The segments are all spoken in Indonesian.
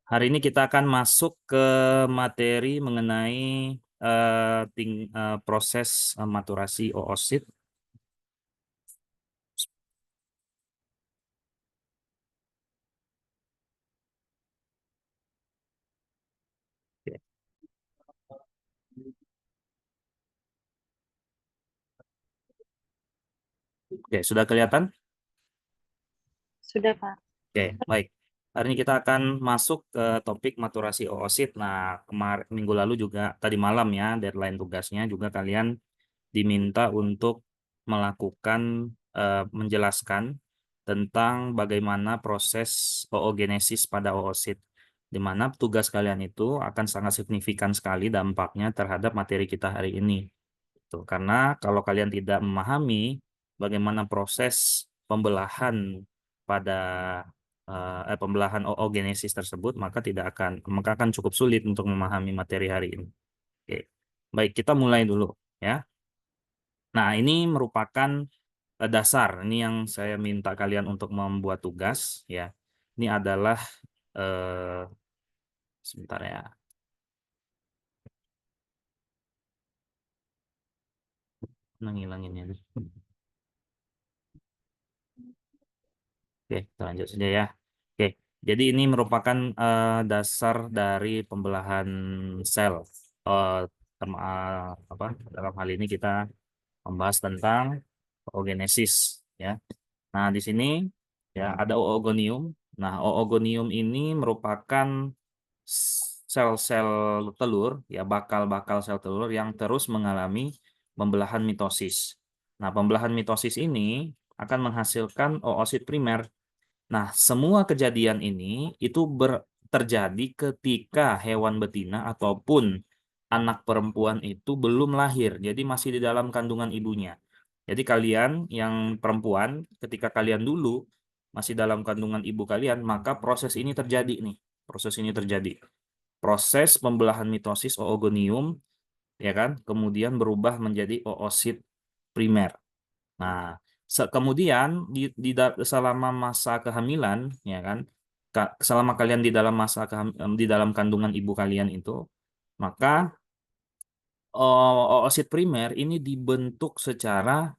Hari ini kita akan masuk ke materi mengenai proses maturasi oosit. Oke, Oke, sudah kelihatan? Sudah, Pak. Oke, baik. Hari ini kita akan masuk ke topik maturasi oosit. Nah, kemarin minggu lalu juga tadi malam ya, deadline tugasnya juga kalian diminta untuk melakukan menjelaskan tentang bagaimana proses oogenesis pada oosit, di mana tugas kalian itu akan sangat signifikan sekali dampaknya terhadap materi kita hari ini. Tuh, karena kalau kalian tidak memahami bagaimana proses pembelahan pada pembelahan oogenesis tersebut, maka akan cukup sulit untuk memahami materi hari ini. Oke. Baik, kita mulai dulu ya. Nah, ini merupakan dasar. Ini yang saya minta kalian untuk membuat tugas ya. Ini adalah sebentar ya. Ngilanginnya. Oke, kita lanjut saja ya. Oke, jadi ini merupakan dasar dari pembelahan sel. Eh, apa? Dalam hal ini kita membahas tentang oogenesis ya. Nah, di sini ya ada oogonium. Nah, oogonium ini merupakan sel-sel telur, ya bakal-bakal sel telur yang terus mengalami pembelahan mitosis. Nah, pembelahan mitosis ini akan menghasilkan oosit primer. Nah, semua kejadian ini itu terjadi ketika hewan betina ataupun anak perempuan itu belum lahir, jadi masih di dalam kandungan ibunya. Jadi kalian yang perempuan, ketika kalian dulu masih dalam kandungan ibu kalian, maka proses ini terjadi nih. Proses ini terjadi. Proses pembelahan mitosis oogonium, ya kan, kemudian berubah menjadi oosit primer. Nah, kemudian selama masa kehamilan, ya kan, selama kalian di dalam di dalam kandungan ibu kalian itu, maka oosit primer ini dibentuk secara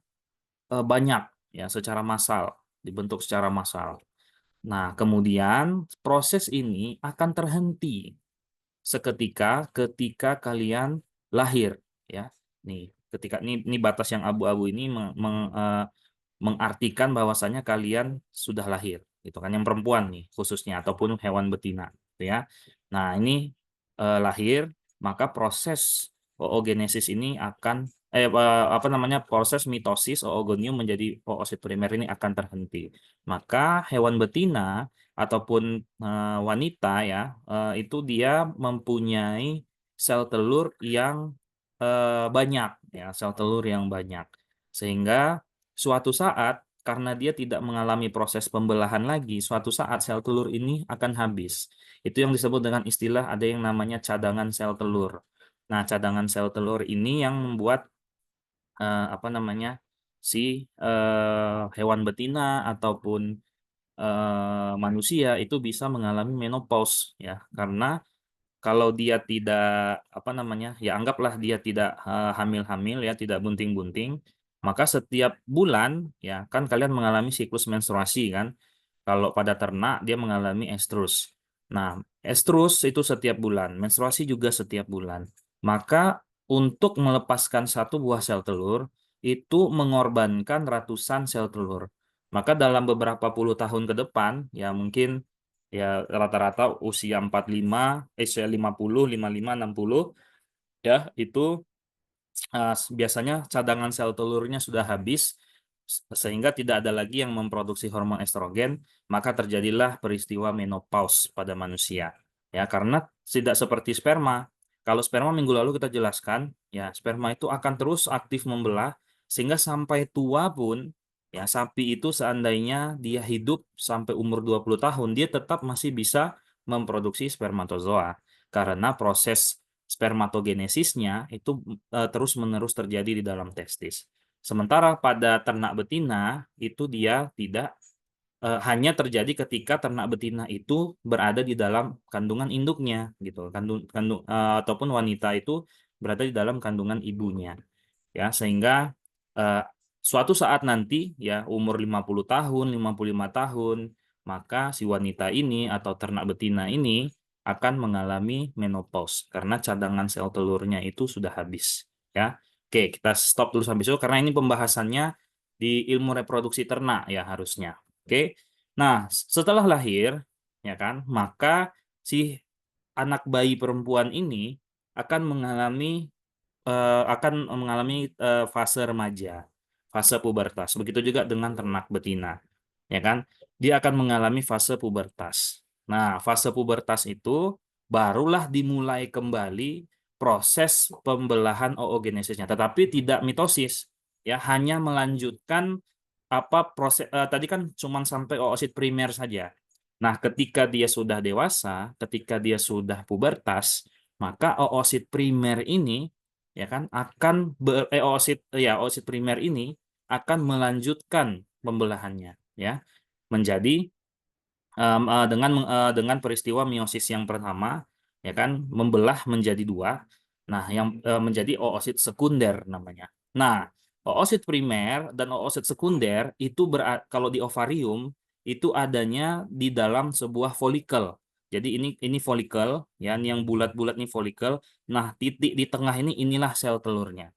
banyak, ya, secara massal, dibentuk secara massal. Nah, kemudian proses ini akan terhenti seketika ketika kalian lahir, ya. Nih, ketika ini batas yang abu-abu ini mengartikan bahwasanya kalian sudah lahir, gitu kan, yang perempuan nih khususnya ataupun hewan betina, gitu ya. Nah, ini lahir, maka proses oogenesis ini akan apa namanya, proses mitosis oogonium menjadi oosit primer ini akan terhenti. Maka hewan betina ataupun wanita ya, itu dia mempunyai sel telur yang banyak, ya, sel telur yang banyak, sehingga suatu saat, karena dia tidak mengalami proses pembelahan lagi, suatu saat sel telur ini akan habis. Itu yang disebut dengan istilah, ada yang namanya cadangan sel telur. Nah, cadangan sel telur ini yang membuat apa namanya, si hewan betina ataupun manusia itu bisa mengalami menopause, ya, karena kalau dia tidak apa namanya, ya anggaplah dia tidak hamil-hamil, ya, tidak bunting-bunting, maka setiap bulan, ya kan, kalian mengalami siklus menstruasi kan. Kalau pada ternak dia mengalami estrus. Nah, estrus itu setiap bulan, menstruasi juga setiap bulan. Maka untuk melepaskan satu buah sel telur itu mengorbankan ratusan sel telur. Maka dalam beberapa puluh tahun ke depan, ya mungkin, ya rata-rata usia 45, usia 50, 55, 60, ya itu biasanya cadangan sel telurnya sudah habis, sehingga tidak ada lagi yang memproduksi hormon estrogen, maka terjadilah peristiwa menopause pada manusia. Ya, karena tidak seperti sperma. Kalau sperma minggu lalu kita jelaskan, ya sperma itu akan terus aktif membelah sehingga sampai tua pun, ya sapi itu seandainya dia hidup sampai umur 20 tahun, dia tetap masih bisa memproduksi spermatozoa karena proses spermatogenesisnya itu terus-menerus terjadi di dalam testis. Sementara pada ternak betina itu dia tidak hanya terjadi ketika ternak betina itu berada di dalam kandungan induknya gitu, ataupun wanita itu berada di dalam kandungan ibunya, ya, sehingga eh, suatu saat nanti ya umur 50 tahun, 55 tahun, maka si wanita ini atau ternak betina ini akan mengalami menopause karena cadangan sel telurnya itu sudah habis, ya. Oke, kita stop dulu sampai situ karena ini pembahasannya di ilmu reproduksi ternak ya harusnya. Oke. Nah, setelah lahir ya kan, maka si anak bayi perempuan ini akan mengalami fase remaja, fase pubertas. Begitu juga dengan ternak betina, ya kan? Dia akan mengalami fase pubertas. Nah, fase pubertas itu barulah dimulai kembali proses pembelahan oogenesisnya, tetapi tidak mitosis, ya, hanya melanjutkan tadi kan cuma sampai oosit primer saja. Nah, ketika dia sudah dewasa, ketika dia sudah pubertas, maka oosit primer ini ya kan oosit primer ini akan melanjutkan pembelahannya ya menjadi dengan peristiwa meiosis yang pertama ya kan membelah menjadi dua, nah yang menjadi oosit sekunder namanya. Nah, oosit primer dan oosit sekunder itu kalau di ovarium itu adanya di dalam sebuah folikel. Jadi ini folikel ya, ini yang bulat-bulat nih folikel. Nah, titik di tengah inilah sel telurnya.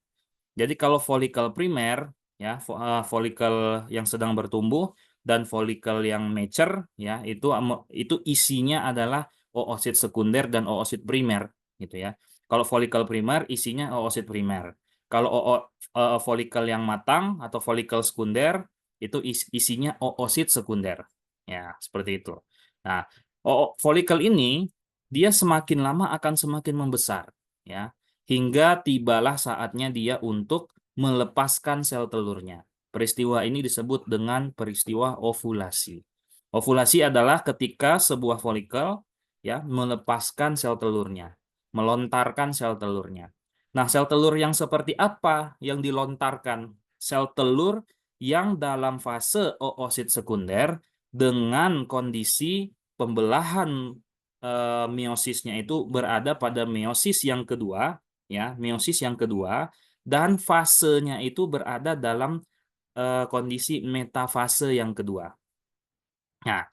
Jadi kalau folikel primer ya folikel yang sedang bertumbuh dan folikel yang mature ya itu isinya adalah oosit sekunder dan oosit primer gitu ya. Kalau folikel primer isinya oosit primer. Kalau folikel yang matang atau folikel sekunder itu isinya oosit sekunder. Ya, seperti itu. Nah, folikel ini dia semakin lama akan semakin membesar ya hingga tibalah saatnya dia untuk melepaskan sel telurnya. Peristiwa ini disebut dengan peristiwa ovulasi. Ovulasi adalah ketika sebuah folikel ya melepaskan sel telurnya, melontarkan sel telurnya. Nah, sel telur yang seperti apa yang dilontarkan? Sel telur yang dalam fase oosit sekunder dengan kondisi pembelahan meosisnya itu berada pada meiosis yang kedua ya, meiosis yang kedua dan fasenya itu berada dalam kondisi metafase yang kedua. Nah,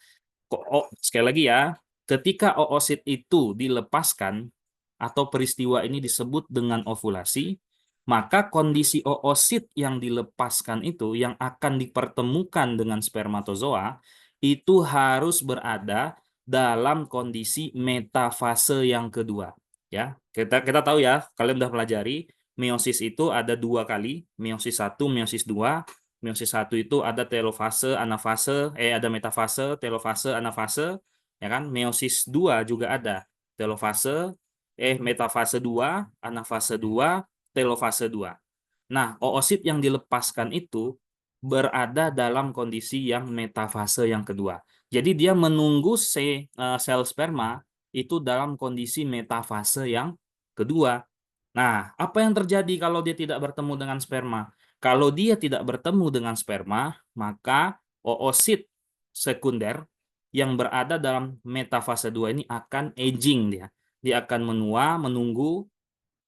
sekali lagi ya, ketika oosit itu dilepaskan atau peristiwa ini disebut dengan ovulasi, maka kondisi oosit yang dilepaskan itu yang akan dipertemukan dengan spermatozoa itu harus berada dalam kondisi metafase yang kedua. Ya, kita tahu ya, kalian sudah pelajari meiosis itu ada dua kali, meiosis 1, meiosis 2. Meiosis 1 itu ada telofase, anafase, ada metafase, telofase, anafase, ya kan? Meiosis 2 juga ada telofase, metafase 2, anafase 2, telofase 2. Nah, oosit yang dilepaskan itu berada dalam kondisi yang metafase yang kedua. Jadi dia menunggu sel sperma itu dalam kondisi metafase yang kedua. Nah, apa yang terjadi kalau dia tidak bertemu dengan sperma? Kalau dia tidak bertemu dengan sperma, maka oosit sekunder yang berada dalam metafase 2 ini akan aging dia. Dia akan menua, menunggu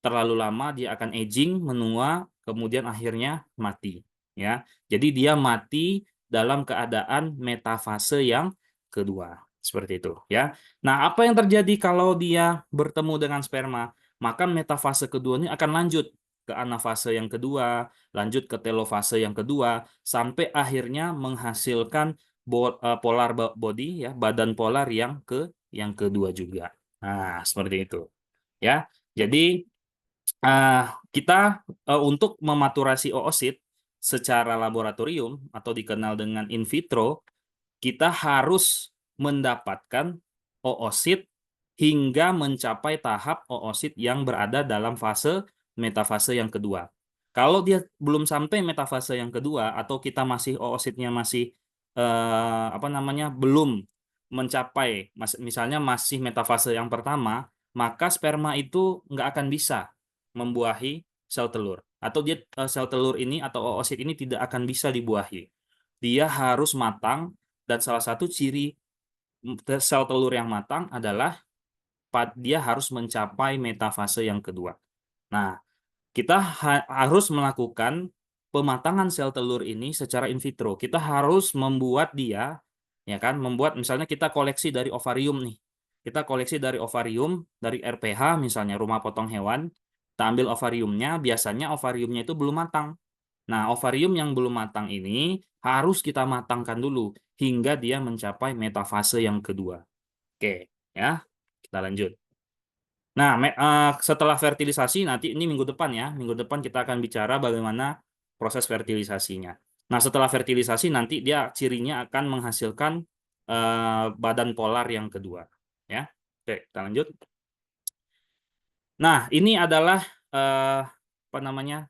terlalu lama, dia akan aging, menua, kemudian akhirnya mati. Ya, jadi dia mati dalam keadaan metafase yang kedua. Seperti itu, ya. Nah, apa yang terjadi kalau dia bertemu dengan sperma? Maka metafase kedua ini akan lanjut ke anafase yang kedua, lanjut ke telofase yang kedua, sampai akhirnya menghasilkan polar body, ya, badan polar yang kedua juga. Nah, seperti itu, ya. Jadi kita untuk mematurasi oosit secara laboratorium atau dikenal dengan in vitro, kita harus mendapatkan oosit hingga mencapai tahap oosit yang berada dalam fase metafase yang kedua. Kalau dia belum sampai metafase yang kedua atau kita masih oositnya masih apa namanya belum mencapai, misalnya masih metafase yang pertama, maka sperma itu nggak akan bisa membuahi sel telur atau sel telur ini atau oosit ini tidak akan bisa dibuahi. Dia harus matang dan salah satu ciri sel telur yang matang adalah dia harus mencapai metafase yang kedua. Nah, kita harus melakukan pematangan sel telur ini secara in vitro. Kita harus membuat dia, ya kan, membuat misalnya kita koleksi dari ovarium nih. Kita koleksi dari ovarium, dari RPH misalnya, rumah potong hewan. Kita ambil ovariumnya, biasanya ovariumnya itu belum matang. Nah, ovarium yang belum matang ini harus kita matangkan dulu hingga dia mencapai metafase yang kedua. Oke, ya. Kita lanjut. Nah, setelah fertilisasi nanti ini minggu depan ya. Minggu depan kita akan bicara bagaimana proses fertilisasinya. Nah, setelah fertilisasi nanti dia cirinya akan menghasilkan badan polar yang kedua. Ya, oke, kita lanjut. Nah, ini adalah apa namanya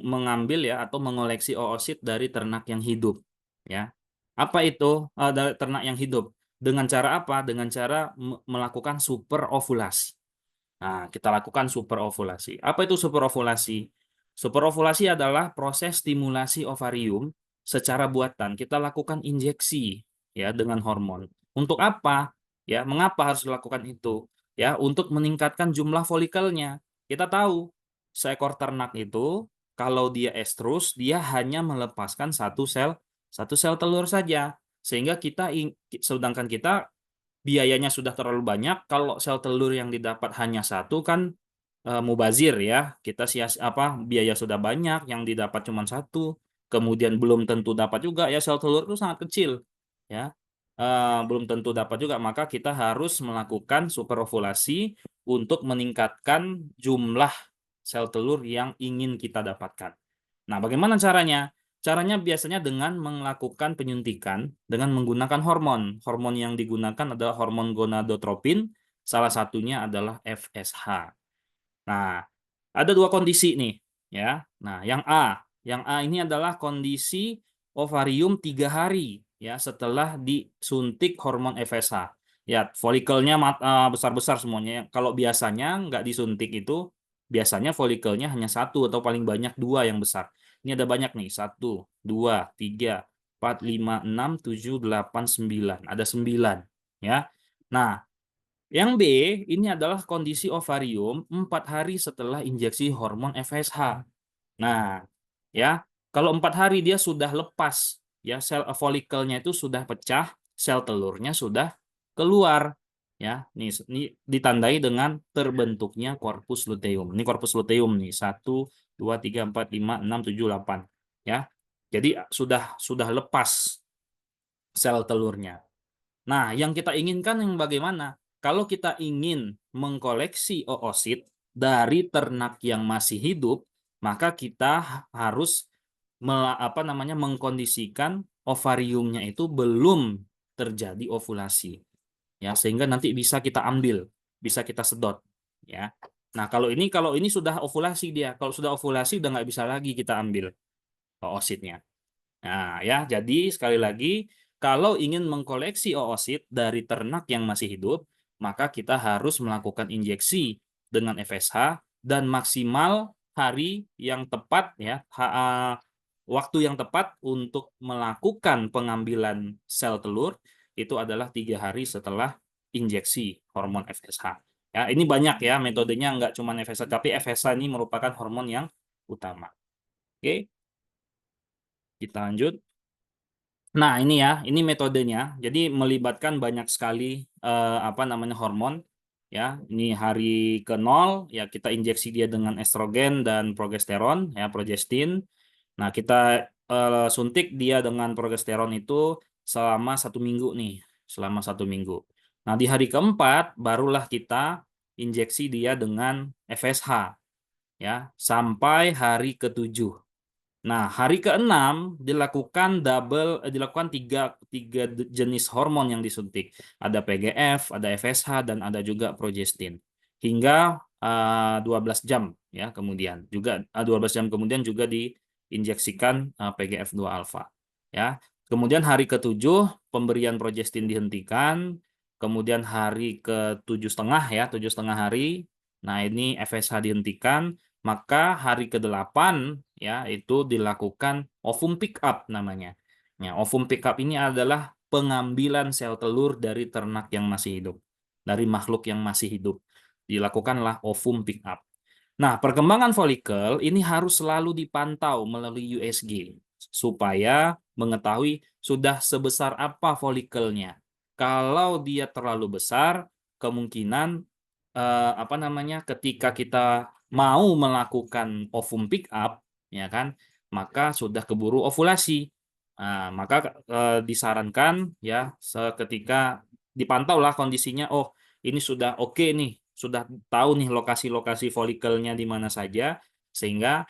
mengambil ya atau mengoleksi oosit dari ternak yang hidup. Ya, apa itu dari ternak yang hidup? Dengan cara apa? Dengan cara melakukan super ovulasi. Nah, kita lakukan superovulasi. Apa itu superovulasi? Superovulasi adalah proses stimulasi ovarium secara buatan. Kita lakukan injeksi ya dengan hormon. Untuk apa? Ya, mengapa harus dilakukan itu? Ya, untuk meningkatkan jumlah folikelnya. Kita tahu seekor ternak itu kalau dia estrus, dia hanya melepaskan satu sel telur saja. Sehingga sedangkan kita biayanya sudah terlalu banyak. Kalau sel telur yang didapat hanya satu kan mubazir ya. Kita biaya sudah banyak, yang didapat cuma satu. Kemudian belum tentu dapat juga ya, sel telur itu sangat kecil ya. Belum tentu dapat juga, maka kita harus melakukan superovulasi untuk meningkatkan jumlah sel telur yang ingin kita dapatkan. Nah, bagaimana caranya? Caranya biasanya dengan melakukan penyuntikan dengan menggunakan hormon. Hormon yang digunakan adalah hormon gonadotropin, salah satunya adalah FSH. Nah, ada dua kondisi nih, ya. Nah, yang A ini adalah kondisi ovarium 3 hari, ya, setelah disuntik hormon FSH. Ya, folikelnya besar-besar semuanya. Kalau biasanya nggak disuntik itu, biasanya folikelnya hanya satu atau paling banyak dua yang besar. Ini ada banyak nih, 1, 2, 3, 4, 5, 6, 7, 8, 9. Ada 9, ya. Nah, yang B, ini adalah kondisi ovarium 4 hari setelah injeksi hormon FSH. Nah, ya, kalau 4 hari dia sudah lepas, ya, sel folikelnya itu sudah pecah, sel telurnya sudah keluar. Ya, ini ditandai dengan terbentuknya korpus luteum. Ini korpus luteum nih, 1, 2, 3, 4, 5, 6, 7, 8. Ya, jadi sudah lepas sel telurnya. Nah, yang kita inginkan yang bagaimana? Kalau kita ingin mengkoleksi oosit dari ternak yang masih hidup, maka kita harus mengkondisikan ovariumnya itu belum terjadi ovulasi, ya, sehingga nanti bisa kita ambil, bisa kita sedot, ya. Nah, kalau ini sudah ovulasi dia, kalau sudah ovulasi udah nggak bisa lagi kita ambil oositnya. Nah, ya, jadi sekali lagi, kalau ingin mengkoleksi oosit dari ternak yang masih hidup, maka kita harus melakukan injeksi dengan FSH dan maksimal hari yang tepat ya, waktu yang tepat untuk melakukan pengambilan sel telur itu adalah 3 hari setelah injeksi hormon FSH. Ya, ini banyak ya metodenya, nggak cuma FSH, tapi FSH ini merupakan hormon yang utama. Oke, kita lanjut. Nah, ini ya, ini metodenya. Jadi melibatkan banyak sekali hormon ya. Ini hari ke-0 ya, kita injeksi dia dengan estrogen dan progesteron ya, progestin. Nah, kita suntik dia dengan progesteron itu selama 1 minggu nih, selama 1 minggu. Nah, di hari ke-4 barulah kita injeksi dia dengan FSH ya, sampai hari ke-7. Nah, hari ke-6 dilakukan tiga jenis hormon yang disuntik. Ada PGF, ada FSH, dan ada juga progestin. Hingga 12 jam ya kemudian. Juga 12 jam kemudian juga diinjeksikan PGF2 alfa. Ya. Kemudian hari ke-7 pemberian progestin dihentikan. Kemudian hari ke-7,5 ya, 7,5 hari. Nah, ini FSH dihentikan, maka hari ke-8 ya itu dilakukan ovum pick up namanya. Ya, ovum pickup ini adalah pengambilan sel telur dari ternak yang masih hidup, dari makhluk yang masih hidup. Dilakukanlah ovum pickup. Nah, perkembangan folikel ini harus selalu dipantau melalui USG supaya mengetahui sudah sebesar apa folikelnya. Kalau dia terlalu besar, kemungkinan apa namanya, ketika kita mau melakukan ovum pick up, ya kan, maka sudah keburu ovulasi. Nah, maka disarankan ya seketika dipantaulah kondisinya. Oh, ini sudah oke nih, sudah tahu nih lokasi-lokasi folikelnya di mana saja, sehingga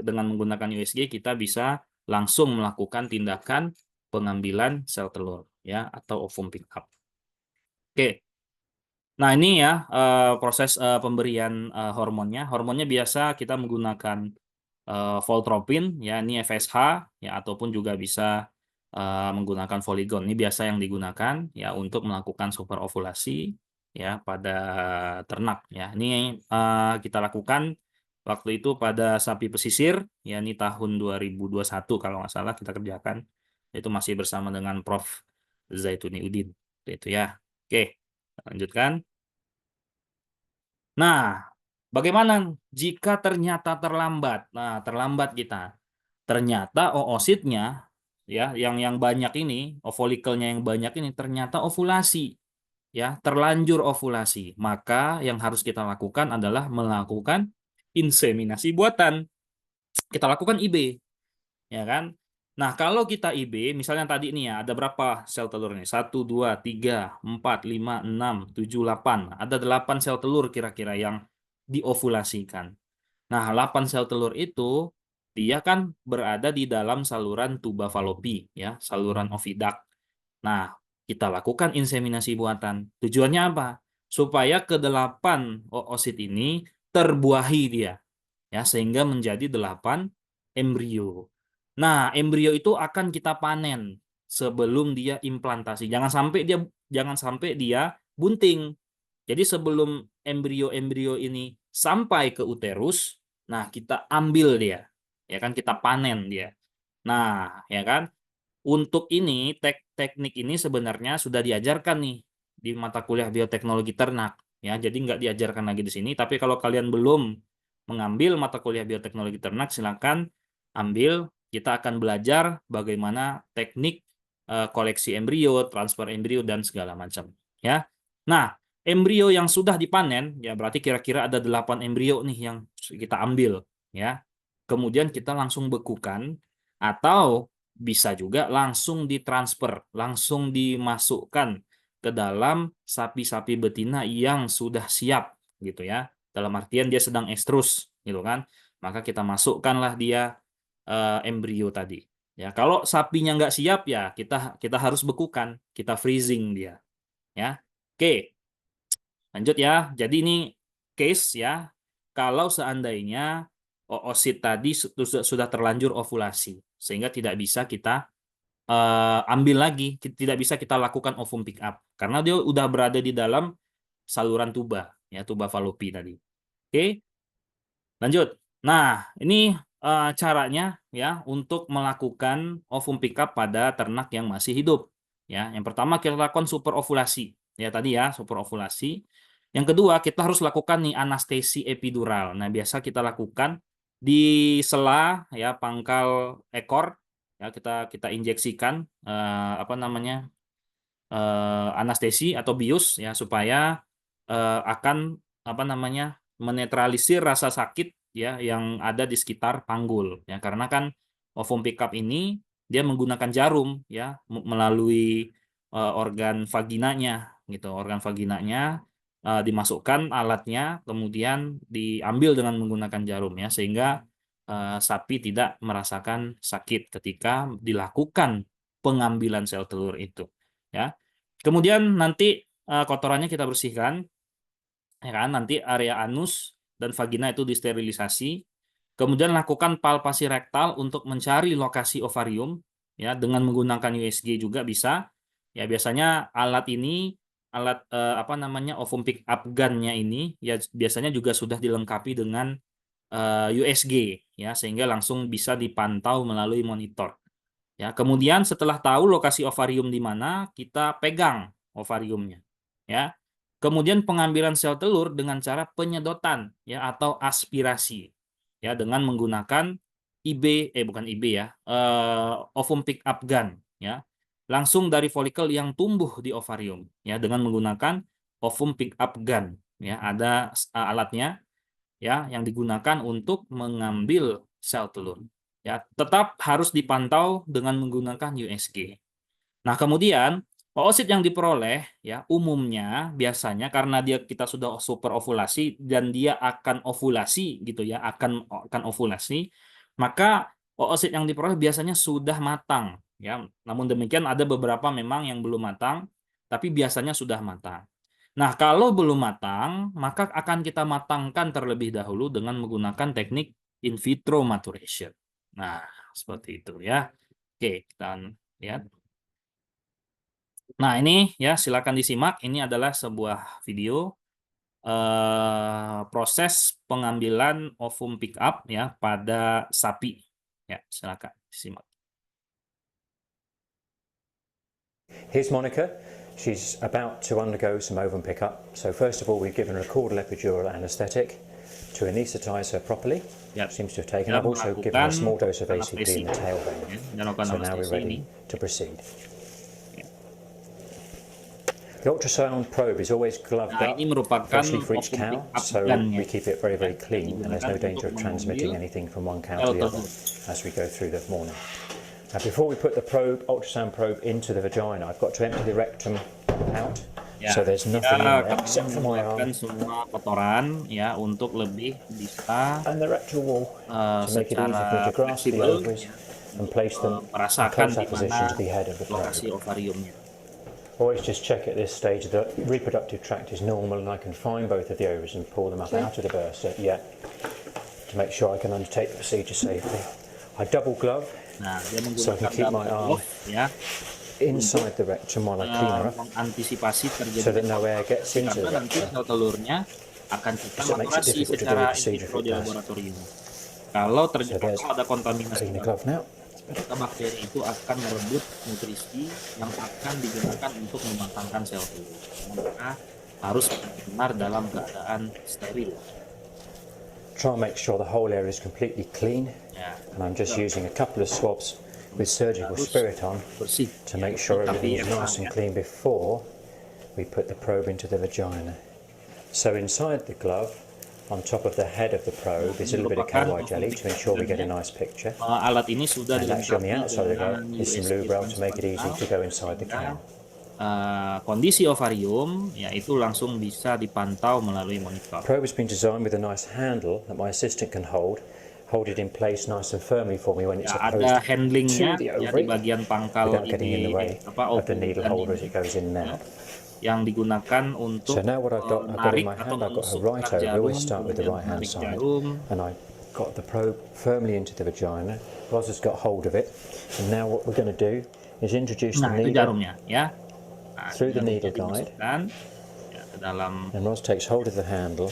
dengan menggunakan USG kita bisa langsung melakukan tindakan pengambilan sel telur ya atau ovum pick up. Oke. Nah, ini ya proses pemberian hormonnya. Hormonnya biasa kita menggunakan Voltropin ya, ini FSH ya, ataupun juga bisa menggunakan Foligon. Ini biasa yang digunakan ya untuk melakukan superovulasi ya pada ternak ya. Ini kita lakukan waktu itu pada sapi pesisir ya, ini tahun 2021 kalau nggak salah kita kerjakan. Itu masih bersama dengan Prof. Zaituni Udin. Itu ya. Oke, lanjutkan. Nah, bagaimana jika ternyata terlambat? Nah, terlambat kita. Ternyata oositnya ya, yang banyak ini, ovolikelnya yang banyak ini ternyata ovulasi, ya, terlanjur ovulasi. Maka yang harus kita lakukan adalah melakukan inseminasi buatan. Kita lakukan IB, ya kan? Nah, kalau kita IB, misalnya tadi ini ya, ada berapa sel telur nih? 1, 2, 3, 4, 5, 6, 7, 8. Ada 8 sel telur kira-kira yang diovulasikan. Nah, 8 sel telur itu dia kan berada di dalam saluran tuba falopi, ya, saluran oviduct. Nah, kita lakukan inseminasi buatan. Tujuannya apa? Supaya ke-8 oosit ini terbuahi dia, ya, sehingga menjadi 8 embrio. Nah, embrio itu akan kita panen sebelum dia implantasi. Jangan sampai dia bunting. Jadi sebelum embrio-embrio ini sampai ke uterus, nah kita ambil dia, ya kan, kita panen dia. Nah, ya kan, untuk ini teknik ini sebenarnya sudah diajarkan nih di mata kuliah bioteknologi ternak, ya. Jadi nggak diajarkan lagi di sini. Tapi kalau kalian belum mengambil mata kuliah bioteknologi ternak, silakan ambil. Kita akan belajar bagaimana teknik koleksi embrio, transfer embrio dan segala macam, ya. Nah, embrio yang sudah dipanen, ya berarti kira-kira ada 8 embrio nih yang kita ambil, ya. Kemudian kita langsung bekukan atau bisa juga langsung ditransfer, langsung dimasukkan ke dalam sapi-sapi betina yang sudah siap gitu ya. Dalam artian dia sedang estrus gitu kan. Maka kita masukkanlah dia embrio tadi. Ya, kalau sapinya nggak siap ya kita kita harus bekukan, kita freezing dia. Ya, oke. Lanjut ya. Jadi ini case ya. Kalau seandainya oosit tadi sudah terlanjur ovulasi, sehingga tidak bisa kita ambil lagi, tidak bisa kita lakukan ovum pick up karena dia udah berada di dalam saluran tuba, ya, tuba falopi tadi. Oke, lanjut. Nah, ini caranya ya untuk melakukan ovum pick up pada ternak yang masih hidup. Ya, yang pertama kita lakukan super ovulasi. Ya tadi ya, super ovulasi. Yang kedua, kita harus lakukan nih anestesi epidural. Nah, biasa kita lakukan di sela ya pangkal ekor, ya kita kita injeksikan apa namanya, anestesi atau bius ya supaya akan apa namanya, menetralisir rasa sakit ya yang ada di sekitar panggul ya, karena kan ovum pickup ini dia menggunakan jarum ya melalui organ vaginanya gitu, organ vaginanya dimasukkan alatnya kemudian diambil dengan menggunakan jarum ya, sehingga sapi tidak merasakan sakit ketika dilakukan pengambilan sel telur itu ya. Kemudian nanti kotorannya kita bersihkan, ya kan? Nanti area anus dan vagina itu disterilisasi. Kemudian lakukan palpasi rektal untuk mencari lokasi ovarium, ya, dengan menggunakan USG juga bisa. Ya biasanya alat ini, alat apa namanya, ovum pick up gun-nya ini, ya biasanya juga sudah dilengkapi dengan USG, ya, sehingga langsung bisa dipantau melalui monitor. Ya, kemudian setelah tahu lokasi ovarium di mana, kita pegang ovariumnya. Ya. Kemudian pengambilan sel telur dengan cara penyedotan ya atau aspirasi. Ya, dengan menggunakan bukan IB ya, ovum pick up gun ya. Langsung dari folikel yang tumbuh di ovarium ya dengan menggunakan ovum pick up gun ya. Ada alatnya ya yang digunakan untuk mengambil sel telur. Ya, tetap harus dipantau dengan menggunakan USG. Nah, kemudian oosit yang diperoleh ya umumnya biasanya karena kita sudah super ovulasi dan dia akan ovulasi gitu ya, akan ovulasi, maka oosit yang diperoleh biasanya sudah matang ya. Namun demikian ada beberapa memang yang belum matang, tapi biasanya sudah matang. Nah, kalau belum matang, maka akan kita matangkan terlebih dahulu dengan menggunakan teknik in vitro maturation. Nah, seperti itu ya. Oke, kita lihat. Nah, ini ya silakan disimak. Ini adalah sebuah video proses pengambilan ovum pick up ya pada sapi. Ya, silakan disimak. Here's Monica. She's about to undergo some ovum pickup. So first of all, we've given her a caudal epidural anaesthetic to anaesthetize her properly. Ya, Seems to have taken. I've also given her a small dose of ACP in the tail vein. Ya, So now we're ready to proceed. The ultrasound probe is always gloved up, especially for each cow, so we keep it very, very clean, and there's no danger of transmitting anything from one cow to the other as we go through the morning. Now, before we put the ultrasound probe into the vagina, I've got to empty the rectum out, so there's nothing in there except for my arm. Semua kotoran ya untuk lebih bisa and the rectal wall to make it easy for me to grasp the ovaries and place them in close apposition to the head of the probe. Always just check at this stage that the reproductive tract is normal and I can find both of the ovaries and pull them up out of the bursa to make sure I can undertake the procedure safely. I double glove so I can keep my arm inside the rectum while I clean her up so that no air gets into the rectum. Akan kita maturasi secara in vitro di laboratorium. Kalau ternyata ada kontaminasi maka bakteri itu akan merebut nutrisi yang akan digunakan untuk mematangkan sel telur. Maka harus benar dalam keadaan steril. Try and make sure the whole area is completely clean. And I'm just using a couple of swabs with surgical spirit on to make sure everything is nice and clean before we put the probe into the vagina. So inside the glove, on top of the head of the probe is a little bit of KY jelly to ensure we get a nice picture. Alat ini sudah and actually on the outside of the glove is some lubrel to make it easy to go inside the cow. Kondisi ovarium yaitu langsung bisa dipantau melalui monitor. Probe has been designed with a nice handle that my assistant can hold it in place nice and firmly for me when it's approached ada handlingnya to the di ovary bagian pangkal without getting in the way of the needle holder as it goes in now. Yang digunakan untuk so now what I've got in my hand, I've got a right over. We always start with the right hand side, and I got the probe firmly into the vagina. Roz has got hold of it, and now what we're going to do is introduce the needle through the needle guide, and Roz takes hold of the handle,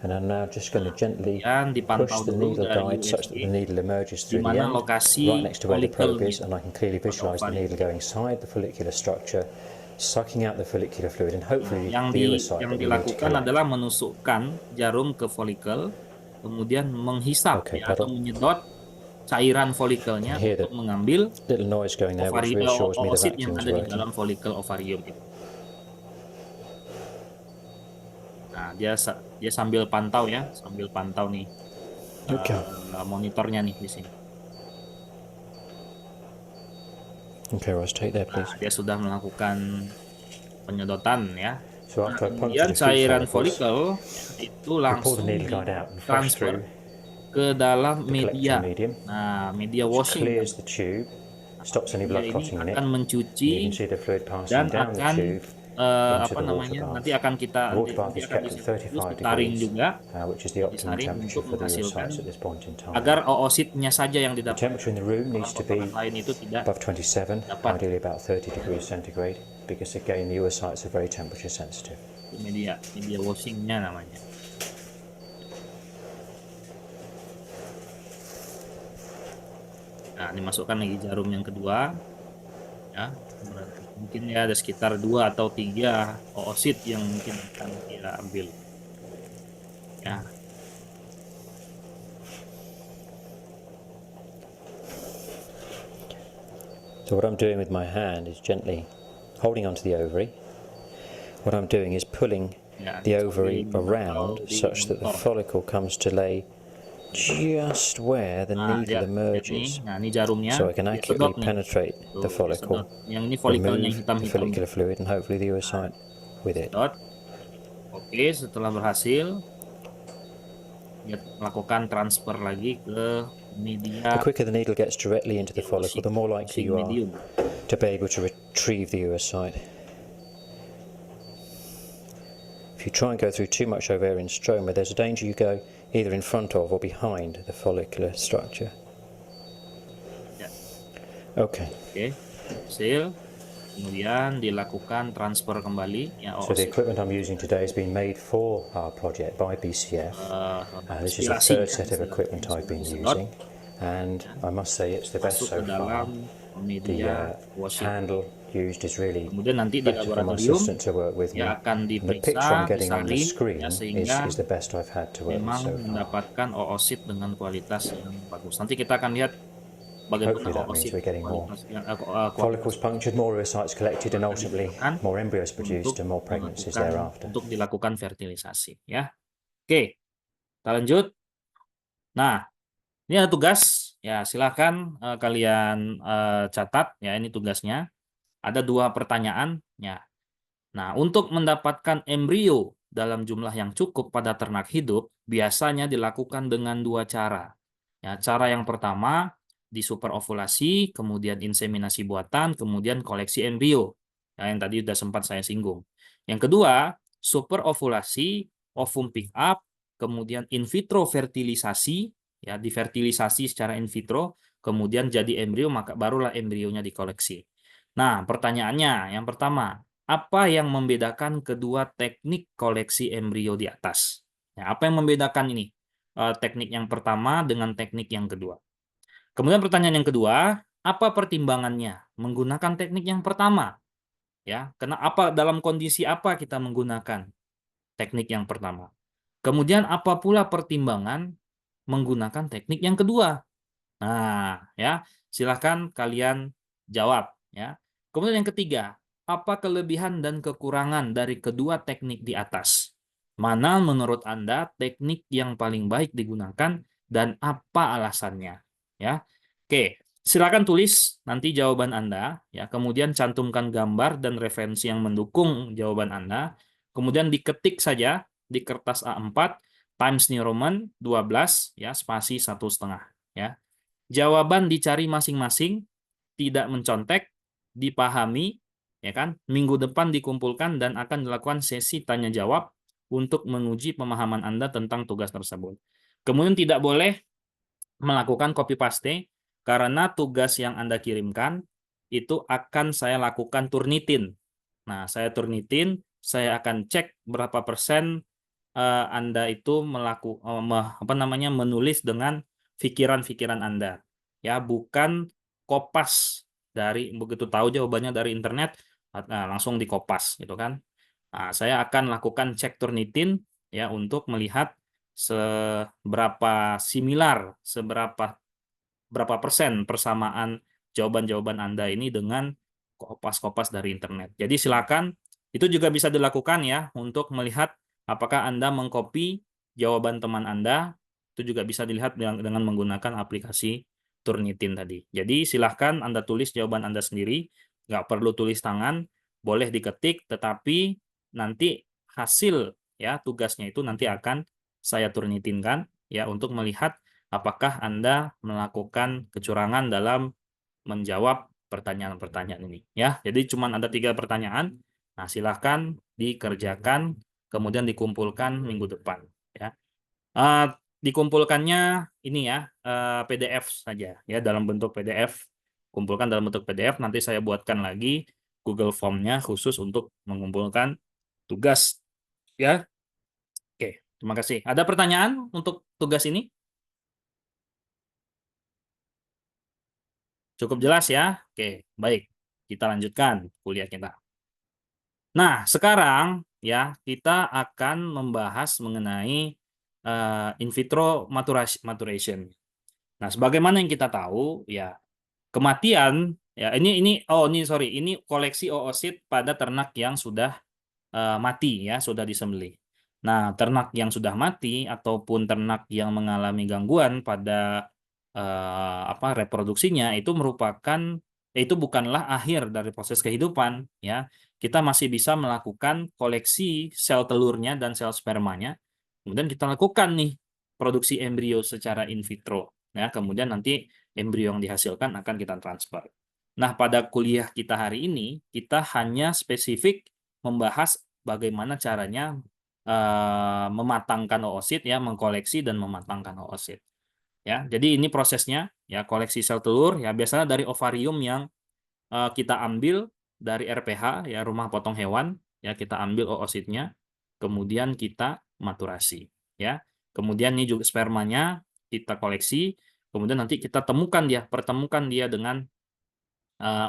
and I'm now just going to gently push the needle guide such that the needle emerges through the end, right next to where the probe is, and I can clearly visualize the needle going inside the follicular structure, sucking out the follicular fluid, and hopefully yang dilakukan adalah menusukkan jarum ke folikel, kemudian menghisap atau menyedot cairan folikelnya untuk mengambil oosit yang ada di dalam folikel ovarium itu. Nah, dia sambil pantau nih monitornya nih di sini. Okay, Ross, take that, please. Dia sudah melakukan penyedotan ya. Kemudian cairan folikel itu langsung transfer ke dalam media. Nah, media washing. Ini akan mencuci dan akan nanti akan taring juga, disaring untuk menghasilkan agar oositnya saja yang didapat. Lain itu tidak above 27, ideally about 30 degrees centigrade, because again the oocytes are very temperature sensitive. Media washingnya namanya. Nah, dimasukkan lagi jarum yang kedua, ya. Berarti mungkin ya ada sekitar 2 atau 3 oosit yang mungkin akan dia ambil. Ya, So what I'm doing with my hand is gently holding onto the ovary. What I'm doing is pulling ya the sambil ovary around atau such that the dimonitor. follicle comes to lay just where the Nah, needle ya, lihat nih. emerges, Nah, ini jarumnya so I can dia accurately sedot nih. penetrate the Tuh, dia sedot. follicle, Yang ini folikelnya remove yang the hitam-hitam. follicular fluid, and hopefully the Nah, oocyte with it. sedot. Oke, setelah berhasil, dia lakukan transfer lagi ke media The quicker the needle gets directly into the follicle, osing, the more likely osing you are medium. to be able to retrieve the oocyte. If you try and go through too much ovarian stroma, there's a danger you go either in front of or behind the follicular structure. Ya, Okay, oke, hasil. Kemudian dilakukan transfer kembali ya so the oosit. equipment I'm using today has been made for our project by BCF. This is the Aspirasi third ya, set of istilahnya equipment yang I've sudah been disedot using, and ya, I must say it's the best masuk ke so far. dalam The media washing. handle used is really Kemudian nanti di better for my laboratorium assistant to work with me, dia akan and the picture I'm diperiksa, getting on the disaring ya screen sehingga is the best I've had to work with memang so far. mendapatkan oosit dengan kualitas yang bagus. Nanti kita akan lihat bagaimana Hopefully that means oosit we're getting more kualitas yang kualitas follicles punctured, more oocytes collected, and akan ultimately digunakan more embryos untuk produced and more pregnancies melakukan thereafter. untuk dilakukan fertilisasi ya. Oke, kita lanjut. Nah, ini ada tugas ya, silahkan kalian catat ya, ini tugasnya. Ada 2 pertanyaan ya. Nah, untuk mendapatkan embrio dalam jumlah yang cukup pada ternak hidup biasanya dilakukan dengan 2 cara. Ya, cara yang pertama di superovulasi, kemudian inseminasi buatan, kemudian koleksi embrio. Ya, yang tadi sudah sempat saya singgung. Yang kedua, superovulasi, ovum pick up, kemudian in vitro fertilisasi, ya difertilisasi secara in vitro, kemudian jadi embrio maka barulah embrionya dikoleksi. Nah, pertanyaannya yang pertama, apa yang membedakan kedua teknik koleksi embrio di atas? Ya, apa yang membedakan ini? Teknik yang pertama dengan teknik yang kedua. Kemudian pertanyaan yang kedua, apa pertimbangannya menggunakan teknik yang pertama? Ya, kenapa dalam kondisi apa kita menggunakan teknik yang pertama? Kemudian apa pula pertimbangan menggunakan teknik yang kedua? Nah, ya, silahkan kalian jawab ya. Kemudian yang ketiga, apa kelebihan dan kekurangan dari kedua teknik di atas? Mana menurut Anda teknik yang paling baik digunakan dan apa alasannya? Ya. Oke, silakan tulis nanti jawaban Anda ya. Kemudian cantumkan gambar dan referensi yang mendukung jawaban Anda. Kemudian diketik saja di kertas A4 Times New Roman 12 ya, spasi 1,5 ya. Jawaban dicari masing-masing, tidak mencontek, dipahami, ya kan? Minggu depan dikumpulkan dan akan dilakukan sesi tanya jawab untuk menguji pemahaman Anda tentang tugas tersebut. Kemudian tidak boleh melakukan copy paste karena tugas yang Anda kirimkan itu akan saya lakukan turnitin. Nah, saya turnitin, saya akan cek berapa persen Anda itu menulis dengan pikiran-pikiran Anda. Ya, bukan kopas dari begitu tahu jawabannya dari internet, langsung dikopas gitu kan. Nah, saya akan lakukan cek Turnitin ya untuk melihat seberapa similar, berapa persen persamaan jawaban-jawaban Anda ini dengan kopas-kopas dari internet. Jadi silakan itu juga bisa dilakukan ya untuk melihat apakah Anda mengcopy jawaban teman Anda. Itu juga bisa dilihat dengan menggunakan aplikasi Turnitin tadi. Jadi silahkan Anda tulis jawaban Anda sendiri, nggak perlu tulis tangan, boleh diketik, tetapi nanti hasil ya tugasnya itu nanti akan saya turnitinkan ya untuk melihat apakah Anda melakukan kecurangan dalam menjawab pertanyaan-pertanyaan ini ya. Jadi cuma ada 3 pertanyaan. Nah, silahkan dikerjakan kemudian dikumpulkan minggu depan ya. Dikumpulkannya ini ya PDF saja ya dalam bentuk PDF. Kumpulkan dalam bentuk PDF, nanti saya buatkan lagi Google Form-nya khusus untuk mengumpulkan tugas ya. Oke, terima kasih. Ada pertanyaan untuk tugas ini? Cukup jelas ya? Oke, baik. Kita lanjutkan kuliah kita. Nah, sekarang ya kita akan membahas mengenai in vitro maturation. Nah, sebagaimana yang kita tahu ya, kematian ya ini sorry, ini koleksi oosit pada ternak yang sudah mati ya, sudah disembelih. Nah, ternak yang sudah mati ataupun ternak yang mengalami gangguan pada reproduksinya itu itu bukanlah akhir dari proses kehidupan ya. Kita masih bisa melakukan koleksi sel telurnya dan sel spermanya. Kemudian kita lakukan nih produksi embrio secara in vitro ya. Kemudian nanti embrio yang dihasilkan akan kita transfer. Nah, pada kuliah kita hari ini kita hanya spesifik membahas bagaimana caranya mematangkan oosit ya, mengkoleksi dan mematangkan oosit. Ya, jadi ini prosesnya ya, koleksi sel telur ya biasanya dari ovarium yang kita ambil dari RPH ya, rumah potong hewan ya, kita ambil oositnya, kemudian kita maturasi ya. Kemudian ini juga spermanya kita koleksi, kemudian nanti kita pertemukan dia dengan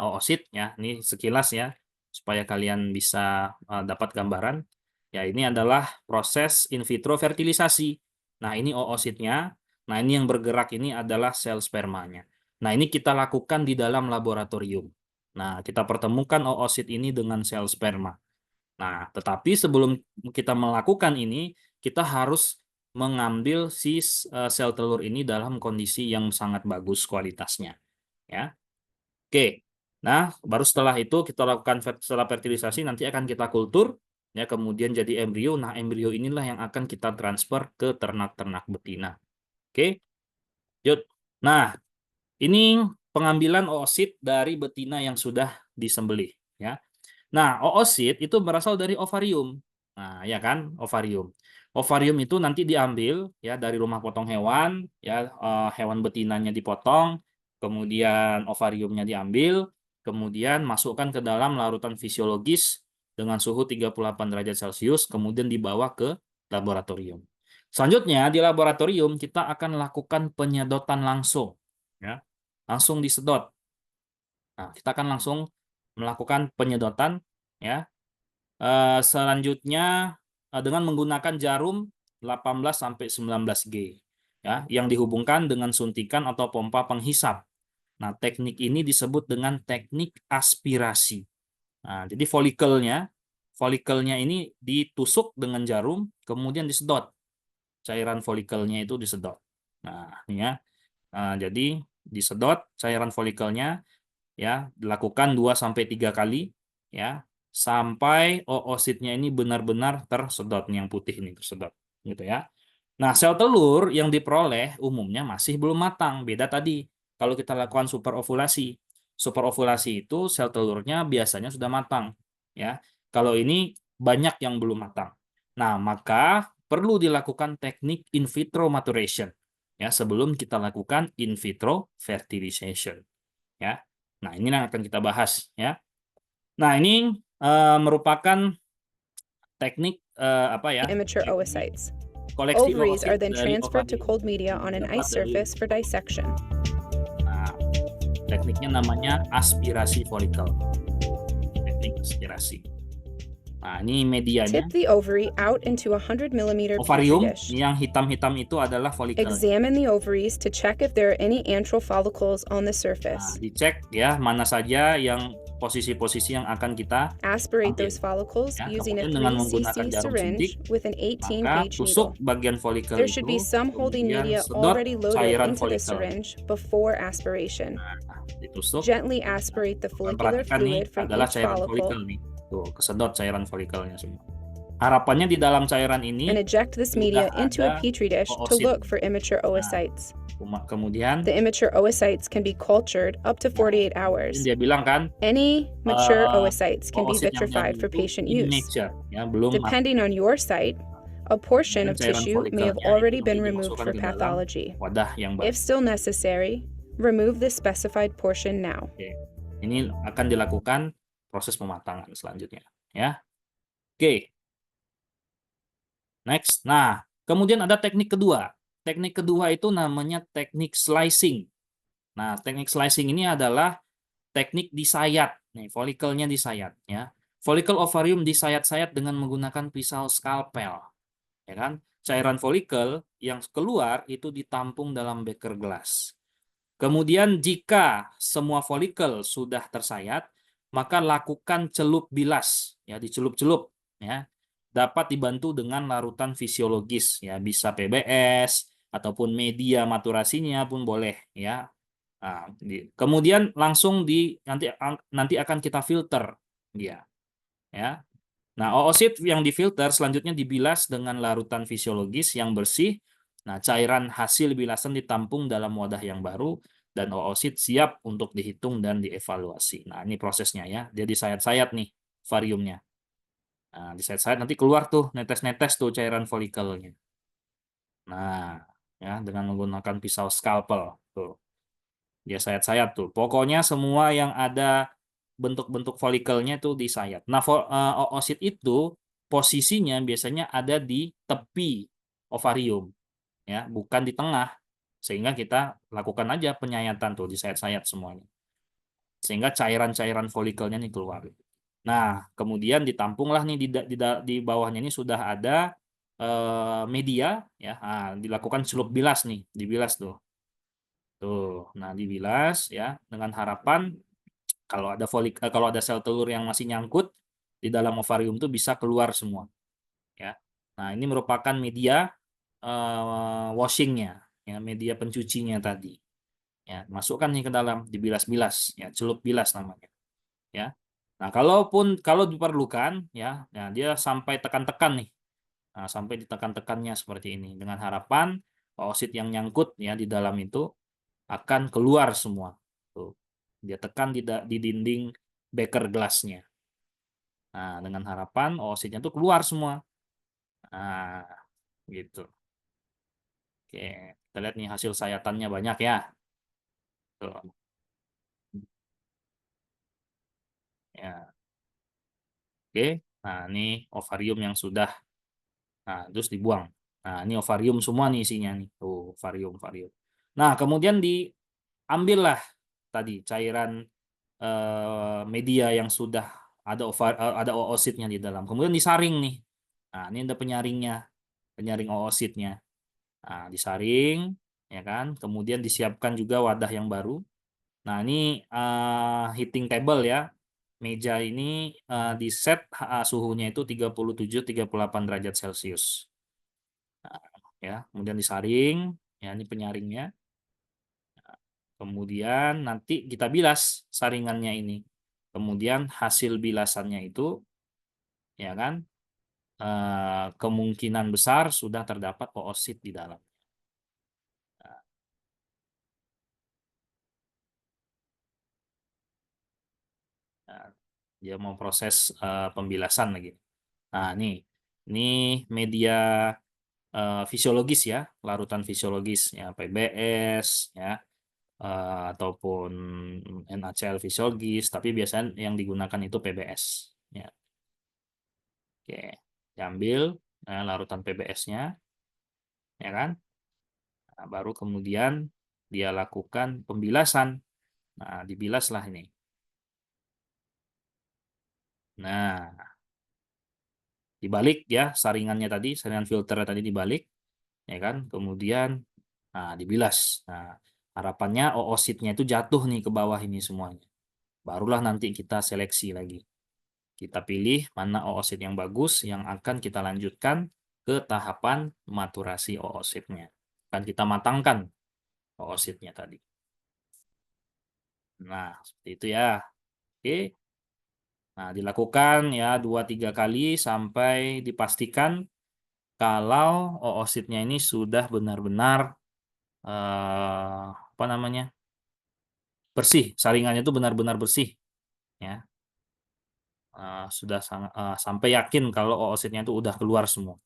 oosit ya. Ini sekilas ya supaya kalian bisa dapat gambaran. Ya, ini adalah proses in vitro fertilisasi. Nah, ini oositnya. Nah, ini yang bergerak ini adalah sel spermanya. Nah, ini kita lakukan di dalam laboratorium. Nah, kita pertemukan oosit ini dengan sel sperma. Nah, tetapi sebelum kita melakukan ini, kita harus mengambil si sel telur ini dalam kondisi yang sangat bagus kualitasnya. Ya. Oke. Nah, baru setelah itu kita lakukan setelah fertilisasi nanti akan kita kultur ya, kemudian jadi embrio. Nah, embrio inilah yang akan kita transfer ke ternak-ternak betina. Oke. Yuk. Nah, ini pengambilan oosit dari betina yang sudah disembelih ya. Nah, oosit itu berasal dari ovarium. Nah, ya kan, ovarium. Ovarium itu nanti diambil ya dari rumah potong hewan, ya hewan betinanya dipotong, kemudian ovariumnya diambil, kemudian masukkan ke dalam larutan fisiologis dengan suhu 38 derajat Celcius, kemudian dibawa ke laboratorium. Selanjutnya di laboratorium kita akan lakukan penyedotan langsung, ya, langsung disedot. Nah, kita akan langsung melakukan penyedotan ya. Selanjutnya dengan menggunakan jarum 18 sampai 19 G ya, yang dihubungkan dengan suntikan atau pompa penghisap. Nah, teknik ini disebut dengan teknik aspirasi. Nah, jadi folikelnya ini ditusuk dengan jarum, kemudian disedot. Cairan folikelnya itu disedot. Nah, ini ya. Jadi disedot cairan folikelnya ya, dilakukan 2 sampai 3 kali ya, sampai oositnya ini benar-benar tersedot, yang putih ini tersedot gitu ya. Nah, sel telur yang diperoleh umumnya masih belum matang, beda tadi kalau kita lakukan superovulasi. Superovulasi itu sel telurnya biasanya sudah matang ya. Kalau ini banyak yang belum matang. Nah, maka perlu dilakukan teknik in vitro maturation ya, sebelum kita lakukan in vitro fertilization ya. Nah, ini yang akan kita bahas ya. Nah, ini merupakan teknik immature oocytes. koleksi Ovaries are oosit then dari transferred to ovarium. cold media on an ice surface for dissection. Nah, tekniknya namanya aspirasi folikel. Teknik aspirasi. Nah, ini medianya. Tip the ovary out into a 100 mm petri Ovarium dish. yang hitam-hitam itu adalah folikel. Examine the ovaries to check if there are any antral follicles on the Nah, surface. dicek ya mana saja yang posisi-posisi yang akan kita Aspirate ambil. those follicles Ya, using a kemudian dengan 3 menggunakan cc jarum syringe suntik, with an 18 maka gauge tusuk needle. bagian folikel There should be itu, some holding kemudian media sedot already loaded cairan into the folikel. syringe before aspiration. Nah, ditusuk. Gently aspirate the follicular Perhatikan nih, fluid from adalah each cairan follicle folikel nih. Tuh, kesedot cairan folikelnya semua. Harapannya di dalam cairan ini and eject this sudah media into a ada petri dish to oosit. look for immature oocytes. Kemudian The immature oocytes can be cultured up to 48 hours. dia bilang kan, Any mature oocytes can be oosit yang vitrified jadi for itu patient use. immature, ya, belum matang. Depending on your site, a portion of Cairan tissue may have folikelnya already itu been nanti removed dimasukkan for ke dalam pathology. wadah yang baru. If still necessary, remove the specified portion now. Oke. Ini akan dilakukan proses pematangan selanjutnya, ya. Oke. Next. Nah, kemudian ada teknik kedua. Teknik kedua itu namanya teknik slicing. Nah, teknik slicing ini adalah teknik disayat. Nih, folikelnya disayat ya. Folikel ovarium disayat-sayat dengan menggunakan pisau skalpel, ya kan? Cairan folikel yang keluar itu ditampung dalam beker gelas. Kemudian jika semua folikel sudah tersayat, maka lakukan celup bilas, ya, dicelup-celup, ya. Dapat dibantu dengan larutan fisiologis, ya, bisa PBS ataupun media maturasinya pun boleh, ya. Nah, kemudian langsung nanti akan kita filter dia, ya. Nah, oosit yang difilter selanjutnya dibilas dengan larutan fisiologis yang bersih. Nah, cairan hasil bilasan ditampung dalam wadah yang baru dan oosit siap untuk dihitung dan dievaluasi. Nah, ini prosesnya ya. Dia disayat-sayat nih variumnya. Nah, disayat-sayat nanti keluar tuh netes-netes tuh cairan folikelnya. Nah, ya dengan menggunakan pisau scalpel tuh. Dia sayat-sayat tuh. Pokoknya semua yang ada bentuk-bentuk folikelnya tuh disayat. Nah, oosit itu posisinya biasanya ada di tepi ovarium, ya, bukan di tengah. Sehingga kita lakukan aja penyayatan tuh, disayat-sayat semuanya. Sehingga cairan-cairan folikelnya nih keluar. Nah, kemudian ditampunglah nih di bawahnya ini sudah ada media, ya. Nah, dilakukan celup bilas nih, dibilas tuh. Tuh, nah dibilas ya dengan harapan kalau ada sel telur yang masih nyangkut di dalam ovarium itu bisa keluar semua, ya. Nah, ini merupakan media washingnya, ya, media pencucinya tadi. Ya, masukkan nih ke dalam, dibilas-bilas, ya, celup bilas namanya, ya. Nah, kalau diperlukan, ya, nah dia sampai tekan-tekan nih. Nah, sampai ditekan-tekannya seperti ini dengan harapan oosit yang nyangkut ya di dalam itu akan keluar semua. Tuh. Dia tekan di dinding beker gelasnya. Nah, dengan harapan oositnya tuh keluar semua. Nah, gitu. Oke, kita lihat nih hasil sayatannya banyak ya. Tuh. Ya, oke. Nah, ini ovarium yang sudah, nah, terus dibuang. Nah, ini ovarium semua nih isinya nih. Tuh, ovarium. Nah, kemudian diambillah tadi cairan media yang sudah ada oositnya di dalam. Kemudian disaring nih. Nah, ini ada penyaring oositnya. Nah, disaring, ya kan. Kemudian disiapkan juga wadah yang baru. Nah, ini heating table ya. Meja ini di set suhunya itu 37-38 derajat Celcius. Nah, ya, kemudian disaring, ya ini penyaringnya. Kemudian nanti kita bilas saringannya ini. Kemudian hasil bilasannya itu, ya kan, kemungkinan besar sudah terdapat oosit di dalam. Nah, dia mau proses pembilasan lagi. Nah, ini media fisiologis ya, larutan fisiologis ya, PBS ya, ataupun NaCl fisiologis, tapi biasanya yang digunakan itu PBS ya. Oke, diambil larutan PBS-nya, ya kan. Nah, baru kemudian dia lakukan pembilasan. Nah, dibilaslah ini. Nah, dibalik ya saringannya tadi, saringan filternya tadi dibalik, ya kan. Kemudian, nah, dibilas. Nah, harapannya oositnya itu jatuh nih ke bawah ini semuanya. Barulah nanti kita seleksi lagi. Kita pilih mana oosit yang bagus yang akan kita lanjutkan ke tahapan maturasi oositnya. Akan kita matangkan oositnya tadi. Nah, seperti itu ya. Oke. Nah, dilakukan ya 2-3 kali sampai dipastikan kalau oositnya ini sudah benar-benar apa namanya? Bersih, saringannya itu benar-benar bersih ya. Sudah sampai yakin kalau oositnya itu udah keluar semua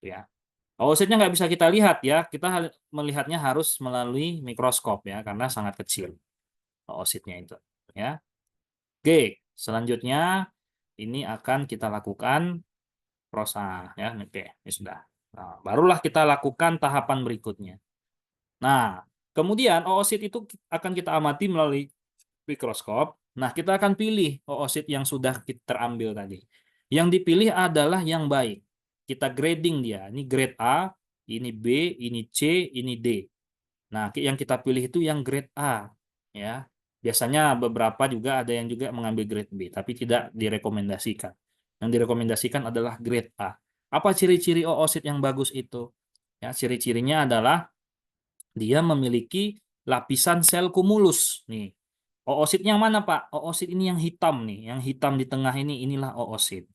ya. Oositnya nggak bisa kita lihat ya, kita melihatnya harus melalui mikroskop ya karena sangat kecil oositnya itu ya. Oke, selanjutnya ini akan kita lakukan prosa ya. Oke, ini sudah. Nah, barulah kita lakukan tahapan berikutnya. Nah, Kemudian oosit itu akan kita amati melalui mikroskop. Nah, kita akan pilih oosit yang sudah kita terambil tadi. Yang dipilih adalah yang baik. Kita grading dia. Ini grade A, ini B, ini C, ini D. Nah, yang kita pilih itu yang grade A, ya. Biasanya beberapa juga ada yang juga mengambil grade B, tapi tidak direkomendasikan. Yang direkomendasikan adalah grade A. Apa ciri-ciri oosit yang bagus itu? Ya, ciri-cirinya adalah dia memiliki lapisan sel kumulus. Nih, oosit yang mana, Pak? Oosit ini yang hitam nih, yang hitam di tengah ini, inilah oosit.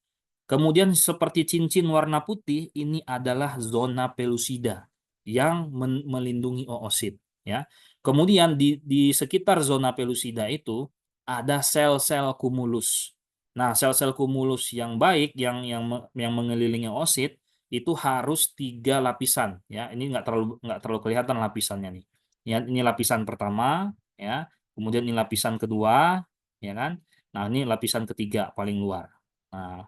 Kemudian seperti cincin warna putih, ini adalah zona pelusida yang melindungi oosit. Ya. Kemudian di sekitar zona pelusida itu ada sel-sel kumulus. Nah, sel-sel kumulus yang baik, yang mengelilingi oosit itu harus 3 lapisan. Ya, ini nggak terlalu kelihatan lapisannya nih. Ya, ini lapisan pertama, ya. Kemudian ini lapisan kedua, ya kan? Nah, ini lapisan ketiga paling luar. Nah,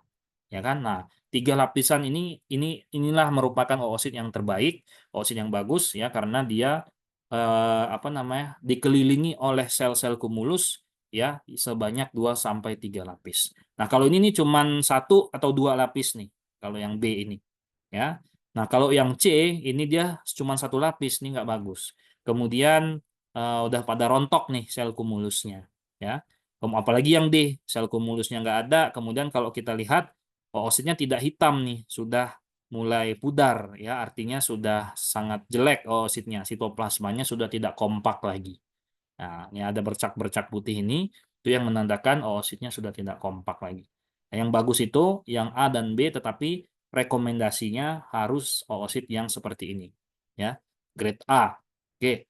ya kan? Nah, 3 lapisan inilah merupakan oosit yang terbaik, oosit yang bagus ya karena dia apa namanya? Dikelilingi oleh sel-sel kumulus ya sebanyak 2 sampai 3 lapis. Nah, kalau ini nih cuman 1 atau 2 lapis nih, kalau yang B ini ya. Nah, kalau yang C ini dia cuma 1 lapis nih nggak bagus. Kemudian udah pada rontok nih sel kumulusnya ya. Apalagi yang D, sel kumulusnya nggak ada. Kemudian kalau kita lihat oositnya tidak hitam nih, sudah mulai pudar ya, artinya sudah sangat jelek oositnya, sitoplasmanya sudah tidak kompak lagi. Nah, ini ada bercak-bercak putih ini, itu yang menandakan oositnya sudah tidak kompak lagi. Nah, yang bagus itu yang A dan B, tetapi rekomendasinya harus oosit yang seperti ini, ya, grade A. Oke.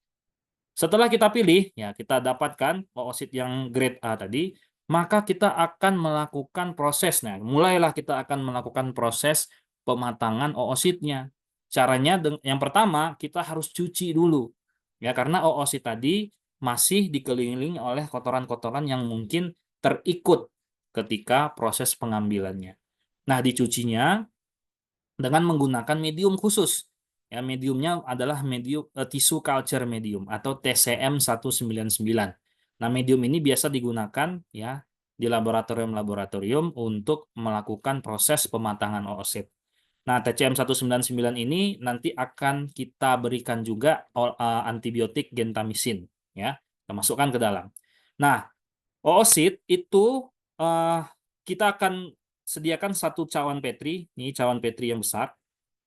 Setelah kita pilih, ya kita dapatkan oosit yang grade A tadi, maka kita akan melakukan prosesnya. Mulailah kita akan melakukan proses pematangan oositnya. Caranya yang pertama kita harus cuci dulu. Ya, karena oosit tadi masih dikelilingi oleh kotoran-kotoran yang mungkin terikut ketika proses pengambilannya. Nah, dicucinya dengan menggunakan medium khusus. Ya, mediumnya adalah medium tissue culture medium atau TCM 199. Nah, medium ini biasa digunakan ya di laboratorium-laboratorium untuk melakukan proses pematangan oosit. Nah, TCM 199 ini nanti akan kita berikan juga antibiotik gentamisin ya, kita masukkan ke dalam. Nah, oosit itu kita akan sediakan 1 cawan Petri, ini cawan Petri yang besar.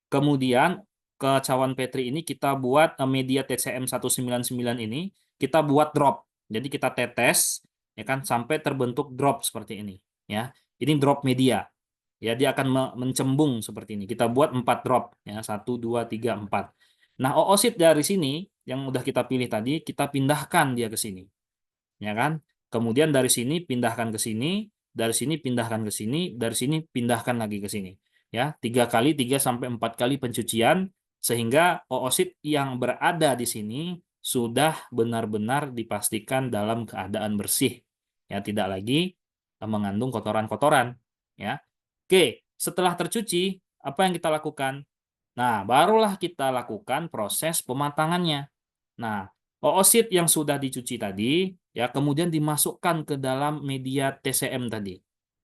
Kemudian ke cawan Petri ini kita buat media TCM 199 ini, kita buat drop. Jadi kita tetes ya kan sampai terbentuk drop seperti ini ya. Ini drop media. Ya, dia akan mencembung seperti ini. Kita buat 4 drop ya, 1 2 3 4. Nah, oosit dari sini yang udah kita pilih tadi, kita pindahkan dia ke sini. Ya kan? Kemudian dari sini pindahkan ke sini, dari sini pindahkan ke sini, dari sini pindahkan lagi ke sini. Ya, 3 kali, 3 sampai 4 kali pencucian sehingga oosit yang berada di sini sudah benar-benar dipastikan dalam keadaan bersih. Ya, tidak lagi mengandung kotoran-kotoran, ya. Oke, setelah tercuci, apa yang kita lakukan? Nah, barulah kita lakukan proses pematangannya. Nah, oosit yang sudah dicuci tadi ya kemudian dimasukkan ke dalam media TCM tadi.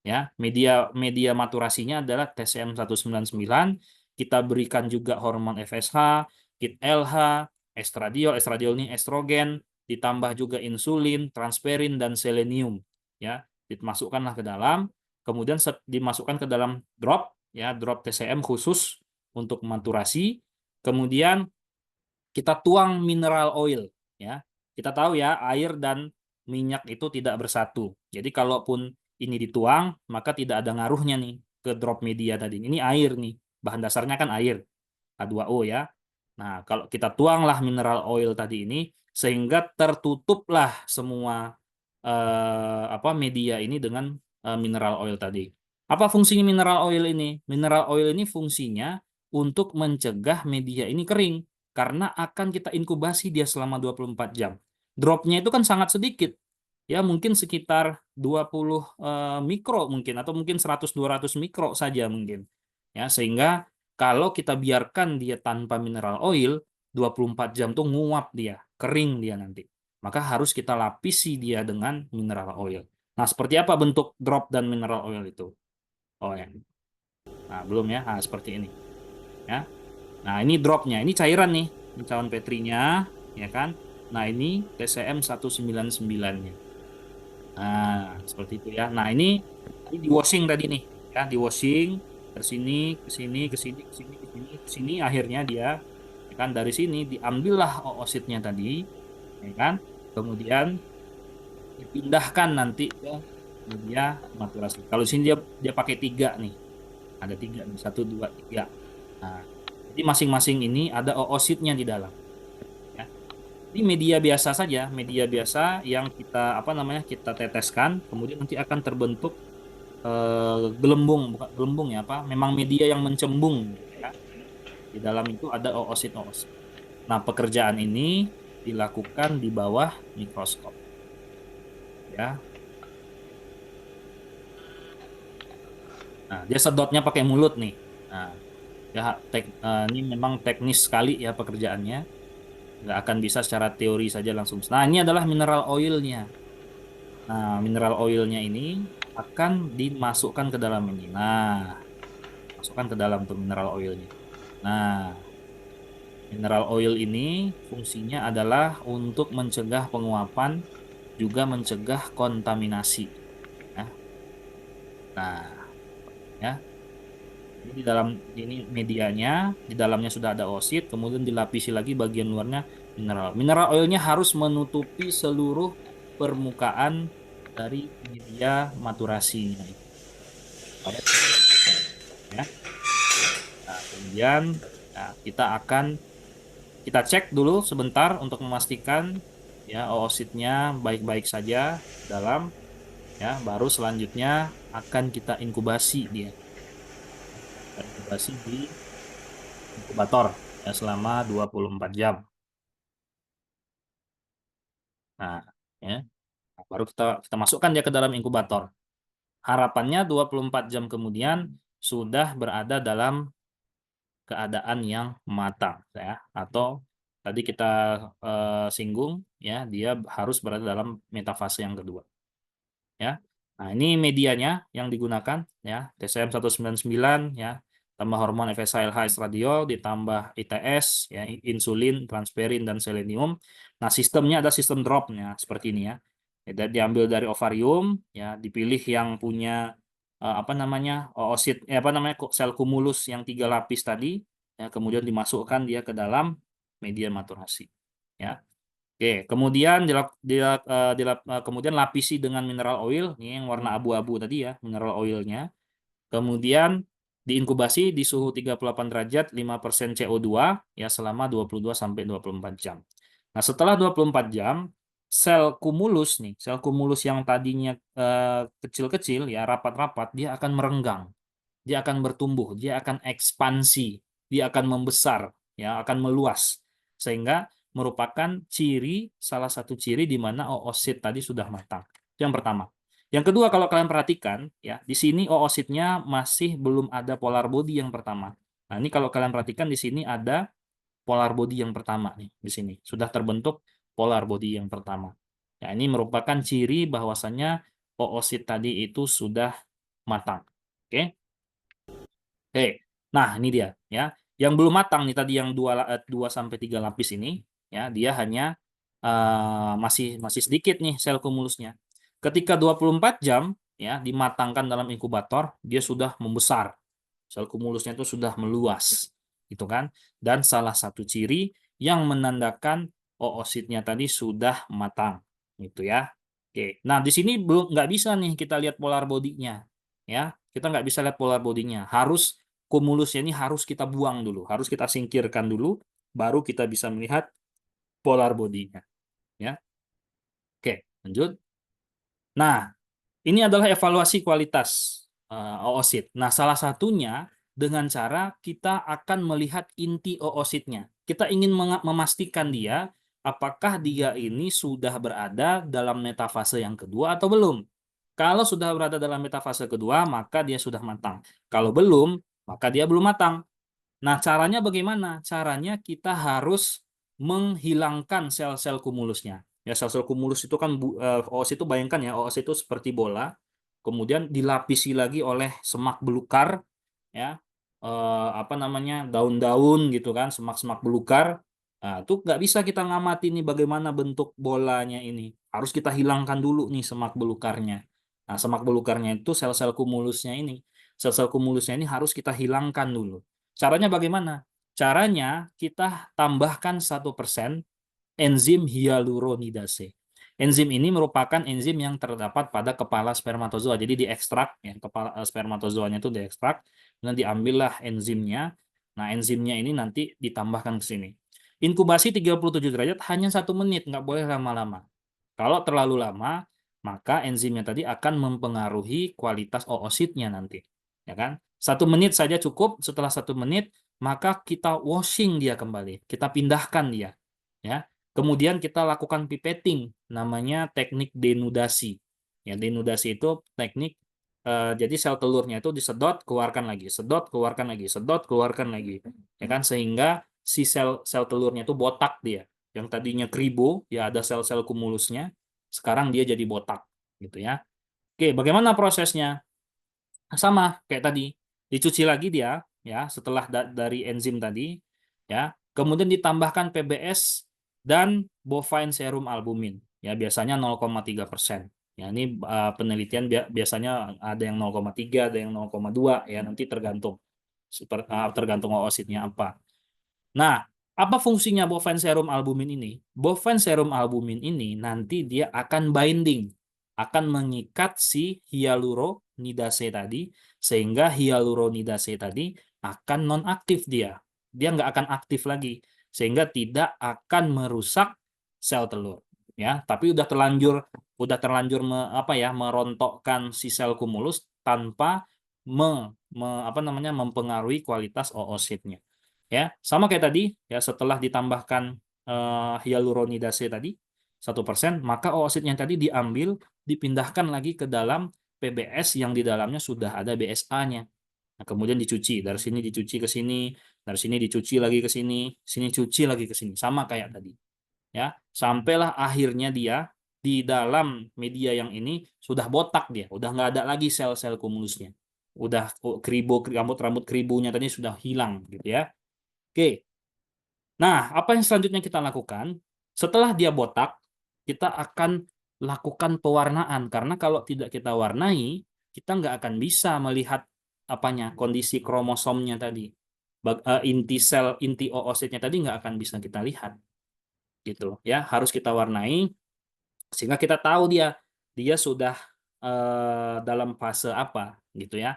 Ya, media maturasinya adalah TCM 199. Kita berikan juga hormon FSH, KIT LH, estradiol, estradiol ini estrogen, ditambah juga insulin, transferin dan selenium. Ya, dimasukkanlah ke dalam, kemudian dimasukkan ke dalam drop ya, drop TCM khusus untuk maturasi. Kemudian kita tuang mineral oil ya. Kita tahu ya air dan minyak itu tidak bersatu. Jadi kalaupun ini dituang maka tidak ada ngaruhnya nih ke drop media tadi. Ini air nih. Bahan dasarnya kan air. H2O ya. Nah, kalau kita tuanglah mineral oil tadi ini sehingga tertutuplah semua media ini dengan mineral oil tadi. Apa fungsinya mineral oil ini? Mineral oil ini fungsinya untuk mencegah media ini kering karena akan kita inkubasi dia selama 24 jam. Dropnya itu kan sangat sedikit. Ya, mungkin sekitar 20 mikro mungkin atau mungkin 100-200 mikro saja mungkin. Ya, sehingga kalau kita biarkan dia tanpa mineral oil 24 jam tuh nguap dia, kering dia nanti. Maka harus kita lapisi dia dengan mineral oil. Nah, seperti apa bentuk drop dan mineral oil itu? Oh ya. Nah, belum ya. Nah, seperti ini. Ya. Nah, ini dropnya. Ini cairan nih. Ini cawan Petrinya, ya kan? Nah, ini TCM 199-nya. Nah, seperti itu ya. Nah, ini di washing tadi nih, ya, di washing ke sini, ke sini, ke sini, ke sini, ke sini, ke sini, akhirnya dia, ya kan, dari sini diambillah oositnya tadi, ya kan? Kemudian dipindahkan nanti ke media maturasi. Kalau di sini dia pakai 3 nih, ada 3 nih, 1, 2, 3. Nah, jadi masing-masing ini ada oositnya di dalam. Ya. Ini media biasa saja, media biasa yang kita kita teteskan, kemudian nanti akan terbentuk gelembung, bukan gelembung ya apa? Memang media yang mencembung, ya. Di dalam itu ada oosit-oosit. Nah, pekerjaan ini dilakukan di bawah mikroskop, ya. Nah, dia sedotnya pakai mulut nih. Nah, ya ini memang teknis sekali ya pekerjaannya. Nggak akan bisa secara teori saja langsung. Nah, ini adalah mineral oilnya. Nah, mineral oilnya ini akan dimasukkan ke dalam ini. Nah, masukkan ke dalam tuh mineral oilnya. Nah, mineral oil ini fungsinya adalah untuk mencegah penguapan, juga mencegah kontaminasi. Ya. Nah, ya. Jadi di dalam ini medianya, di dalamnya sudah ada oosit, kemudian dilapisi lagi bagian luarnya mineral. Mineral oilnya harus menutupi seluruh permukaan dari media maturasi. Ya. Nah, kemudian kita cek dulu sebentar untuk memastikan ya oositnya baik-baik saja dalam, ya, baru selanjutnya akan kita inkubasi dia. Inkubasi di inkubator ya selama 24 jam. Nah, ya. Nah, baru kita masukkan dia ke dalam inkubator. Harapannya 24 jam kemudian sudah berada dalam keadaan yang matang, ya, atau tadi kita singgung ya, dia harus berada dalam metafase yang kedua, ya. Nah, ini medianya yang digunakan ya, TCM 199 ya, tambah hormon FSH-LH estradiol, ditambah ITS ya, insulin, transferin dan selenium. Nah, sistemnya ada sistem dropnya seperti ini ya. Diambil dari ovarium ya, dipilih yang punya oosit sel kumulus yang 3 lapis tadi ya, kemudian dimasukkan dia ke dalam media maturasi ya. Oke, kemudian kemudian lapisi dengan mineral oil, ini yang warna abu-abu tadi ya, mineral oilnya. Kemudian diinkubasi di suhu 38 derajat 5% CO2 ya selama 22 sampai 24 jam. Nah, setelah 24 jam, sel kumulus nih, sel kumulus yang tadinya kecil-kecil ya, rapat-rapat, dia akan merenggang. Dia akan bertumbuh, dia akan ekspansi, dia akan membesar, ya, akan meluas. Sehingga merupakan salah satu ciri di mana oosit tadi sudah matang. Itu yang pertama. Yang kedua, kalau kalian perhatikan ya, di sini oositnya masih belum ada polar body yang pertama. Nah, ini kalau kalian perhatikan di sini ada polar body yang pertama nih, di sini sudah terbentuk polar body yang pertama. Ya, ini merupakan ciri bahwasannya oosit tadi itu sudah matang. Oke. Oke. Nah, ini dia ya. Yang belum matang nih tadi yang 2 sampai 3 lapis ini ya, dia hanya masih sedikit nih sel kumulusnya. Ketika 24 jam ya dimatangkan dalam inkubator, dia sudah membesar. Sel kumulusnya itu sudah meluas. Gitu kan? Dan salah satu ciri yang menandakan oositnya tadi sudah matang. Gitu ya. Oke. Nah, di sini nggak bisa nih kita lihat polar body-nya. Ya, kita nggak bisa lihat polar body-nya. Harus kumulusnya ini harus kita buang dulu, harus kita singkirkan dulu, baru kita bisa melihat polar body-nya. Ya. Oke, lanjut. Nah, ini adalah evaluasi kualitas oosit. Nah, salah satunya dengan cara kita akan melihat inti oositnya. Kita ingin memastikan dia apakah dia ini sudah berada dalam metafase yang kedua atau belum. Kalau sudah berada dalam metafase kedua, maka dia sudah matang. Kalau belum, maka dia belum matang. Nah, caranya bagaimana? Caranya kita harus menghilangkan sel-sel kumulusnya. Ya, sel-sel kumulus itu kan oosit itu, bayangkan ya, oosit itu seperti bola, kemudian dilapisi lagi oleh semak belukar, ya, apa namanya, daun-daun gitu kan, semak-semak belukar. Nah, itu nggak bisa kita ngamati nih bagaimana bentuk bolanya ini. Harus kita hilangkan dulu nih semak belukarnya. Nah, semak belukarnya itu sel-sel kumulusnya ini. Sel-sel kumulusnya ini harus kita hilangkan dulu. Caranya bagaimana? Caranya kita tambahkan 1% enzim hyaluronidase. Enzim ini merupakan enzim yang terdapat pada kepala spermatozoa. Jadi diekstrak, ya, kepala spermatozoanya itu diekstrak, dan diambillah enzimnya. Nah, enzimnya ini nanti ditambahkan ke sini. Inkubasi 37 derajat hanya 1 menit, nggak boleh lama-lama. Kalau terlalu lama, maka enzimnya tadi akan mempengaruhi kualitas oositnya nanti. Ya kan? 1 menit saja cukup. Setelah 1 menit, maka kita washing dia kembali. Kita pindahkan dia. Ya. Kemudian kita lakukan pipetting, namanya teknik denudasi. Ya, denudasi itu teknik, jadi sel telurnya itu disedot, keluarkan lagi, sedot, keluarkan lagi, sedot, keluarkan lagi, ya kan, sehingga si sel telurnya itu botak dia. Yang tadinya kribo, ya ada sel-sel kumulusnya, sekarang dia jadi botak, gitu ya. Oke, bagaimana prosesnya? Sama kayak tadi, dicuci lagi dia, ya, setelah dari enzim tadi, ya, kemudian ditambahkan PBS dan bovine serum albumin, ya, biasanya 0,3%. Ya, ini penelitian biasanya ada yang 0,3, ada yang 0,2, ya, nanti tergantung tergantung oositnya apa. Nah, apa fungsinya bovine serum albumin ini? Bovine serum albumin ini nanti dia akan binding, akan mengikat si hyaluronidase tadi, sehingga hyaluronidase tadi akan nonaktif dia. Dia nggak akan aktif lagi, sehingga tidak akan merusak sel telur. Ya, tapi udah terlanjur merontokkan si sel kumulus tanpa mempengaruhi kualitas oositnya. Ya, sama kayak tadi, ya, setelah ditambahkan hyaluronidase tadi 1%, maka oositnya tadi diambil, dipindahkan lagi ke dalam PBS yang di dalamnya sudah ada BSA-nya. Nah, kemudian dicuci, dari sini dicuci ke sini, dari sini dicuci lagi ke sini cuci lagi ke sini, sama kayak tadi. Ya, sampailah akhirnya dia di dalam media yang ini sudah botak dia, udah nggak ada lagi sel-sel kumulusnya. Udah rambut-rambut kribunya tadi sudah hilang gitu ya. Oke. Nah, apa yang selanjutnya kita lakukan? Setelah dia botak, kita akan lakukan pewarnaan. Karena kalau tidak kita warnai, kita nggak akan bisa melihat kondisi kromosomnya tadi. Inti oositnya tadi nggak akan bisa kita lihat. Gitu ya, harus kita warnai sehingga kita tahu dia sudah dalam fase apa gitu ya.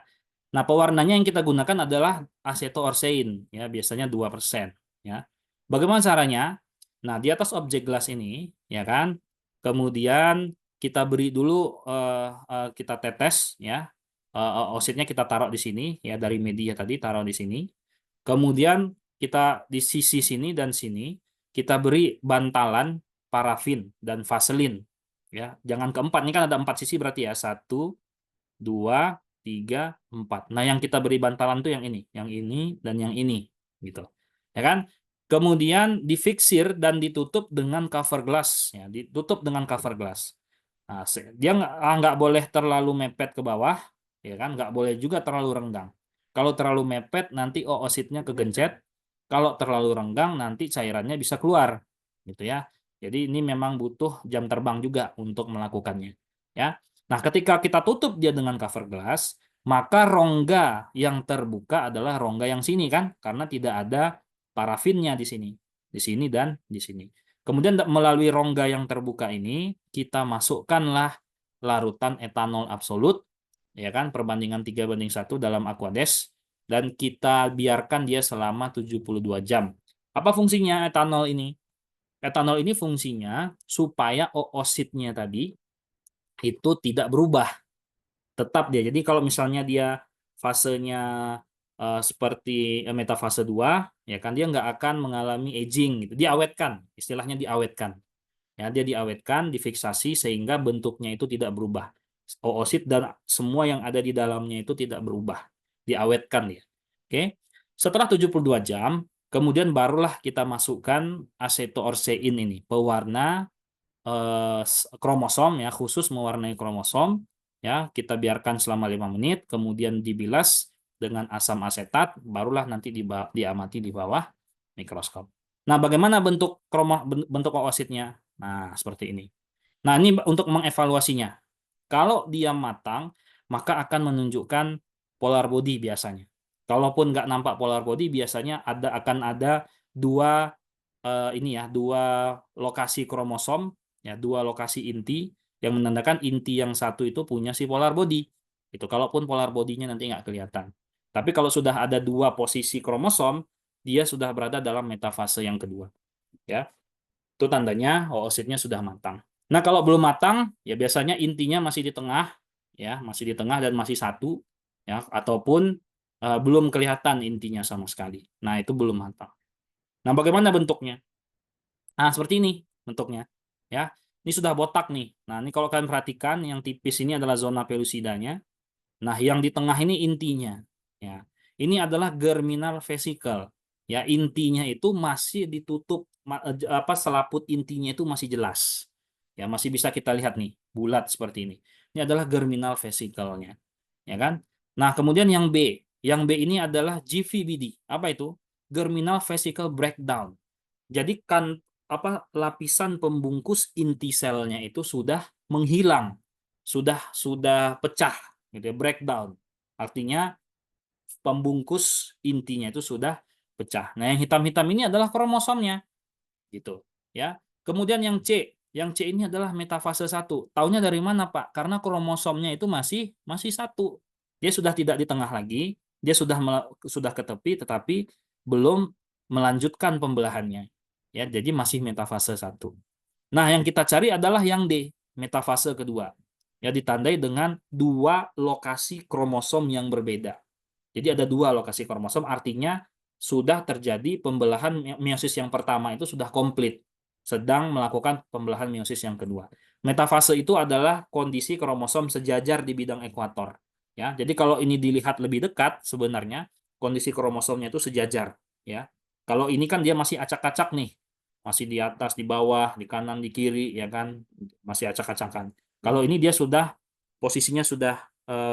Nah, pewarnanya yang kita gunakan adalah acetoorsein, ya, biasanya 2%, ya. Bagaimana caranya? Nah, di atas objek gelas ini, ya kan, kemudian kita beri dulu, kita tetes, ya, ositnya kita taruh di sini, ya, dari media tadi taruh di sini. Kemudian kita di sisi sini dan sini, kita beri bantalan parafin dan vaselin, ya. Jangan keempat, ini kan ada 4 sisi berarti ya, 1, 2, 3, 4. Nah, yang kita beri bantalan tuh yang ini, dan yang ini, gitu. Ya kan? Kemudian difiksir dan ditutup dengan cover glass, ya, ditutup dengan cover glass. Nah, dia nggak boleh terlalu mepet ke bawah, ya kan? Nggak boleh juga terlalu renggang. Kalau terlalu mepet nanti oositnya kegencet. Kalau terlalu renggang nanti cairannya bisa keluar, gitu ya. Jadi ini memang butuh jam terbang juga untuk melakukannya, ya. Nah, ketika kita tutup dia dengan cover glass, maka rongga yang terbuka adalah rongga yang sini kan, karena tidak ada parafinnya di sini dan di sini. Kemudian melalui rongga yang terbuka ini, kita masukkanlah larutan etanol absolut, ya kan, perbandingan 3:1 dalam Aquades, dan kita biarkan dia selama 72 jam. Apa fungsinya etanol ini? Etanol ini fungsinya supaya oositnya tadi itu tidak berubah, tetap dia. Jadi kalau misalnya dia fasenya seperti metafase 2, ya kan, dia nggak akan mengalami aging gitu. Diawetkan, istilahnya diawetkan. Ya, dia diawetkan, difiksasi sehingga bentuknya itu tidak berubah. Oosit dan semua yang ada di dalamnya itu tidak berubah. Diawetkan dia. Oke. Setelah 72 jam, Kemudian barulah kita masukkan acetoorsein ini, pewarna kromosom ya, khusus mewarnai kromosom ya. Kita biarkan selama 5 menit, kemudian dibilas dengan asam asetat, barulah nanti diamati di bawah mikroskop. Nah, bagaimana bentuk oositnya? Nah, seperti ini. Nah, ini untuk mengevaluasinya. Kalau dia matang, maka akan menunjukkan polar body biasanya. Kalaupun nggak nampak polar body, biasanya akan ada dua dua lokasi kromosom ya, dua lokasi inti yang menandakan inti yang satu itu punya si polar body. Itu kalaupun polar bodinya nanti nggak kelihatan. Tapi kalau sudah ada dua posisi kromosom, dia sudah berada dalam metafase yang kedua. Ya, itu tandanya oositnya sudah matang. Nah, kalau belum matang, ya biasanya intinya masih di tengah, ya, masih di tengah dan masih satu, ya, ataupun belum kelihatan intinya sama sekali. Nah, itu belum matang. Nah, bagaimana bentuknya? Nah, seperti ini bentuknya, ya. Ini sudah botak nih. Nah, ini kalau kalian perhatikan, yang tipis ini adalah zona pelusidanya. Nah, yang di tengah ini intinya, ya. Ini adalah germinal vesicle. Ya, intinya itu masih ditutup selaput intinya itu masih jelas. Ya, masih bisa kita lihat nih, bulat seperti ini. Ini adalah germinal vesicle-nya. Ya kan? Nah, kemudian yang B. Yang B ini adalah GVBD. Apa itu? Germinal vesicle breakdown. Jadi kan lapisan pembungkus inti selnya itu sudah menghilang, sudah pecah, gitu ya, breakdown. Artinya pembungkus intinya itu sudah pecah. Nah, yang hitam-hitam ini adalah kromosomnya, gitu, ya. Kemudian yang C ini adalah metafase 1. Taunya dari mana, Pak? Karena kromosomnya itu masih satu. Dia sudah tidak di tengah lagi, dia sudah ke tepi, tetapi belum melanjutkan pembelahannya. Ya, jadi masih metafase 1. Nah, yang kita cari adalah yang D, metafase kedua. Ya, ditandai dengan dua lokasi kromosom yang berbeda. Jadi ada dua lokasi kromosom, artinya sudah terjadi pembelahan meiosis yang pertama itu sudah komplit, sedang melakukan pembelahan meiosis yang kedua. Metafase itu adalah kondisi kromosom sejajar di bidang ekuator. Ya, jadi kalau ini dilihat lebih dekat, sebenarnya kondisi kromosomnya itu sejajar. Ya, kalau ini kan dia masih acak-acak nih, masih di atas, di bawah, di kanan, di kiri, ya kan, masih acak-acakan. Kalau ini dia sudah posisinya sudah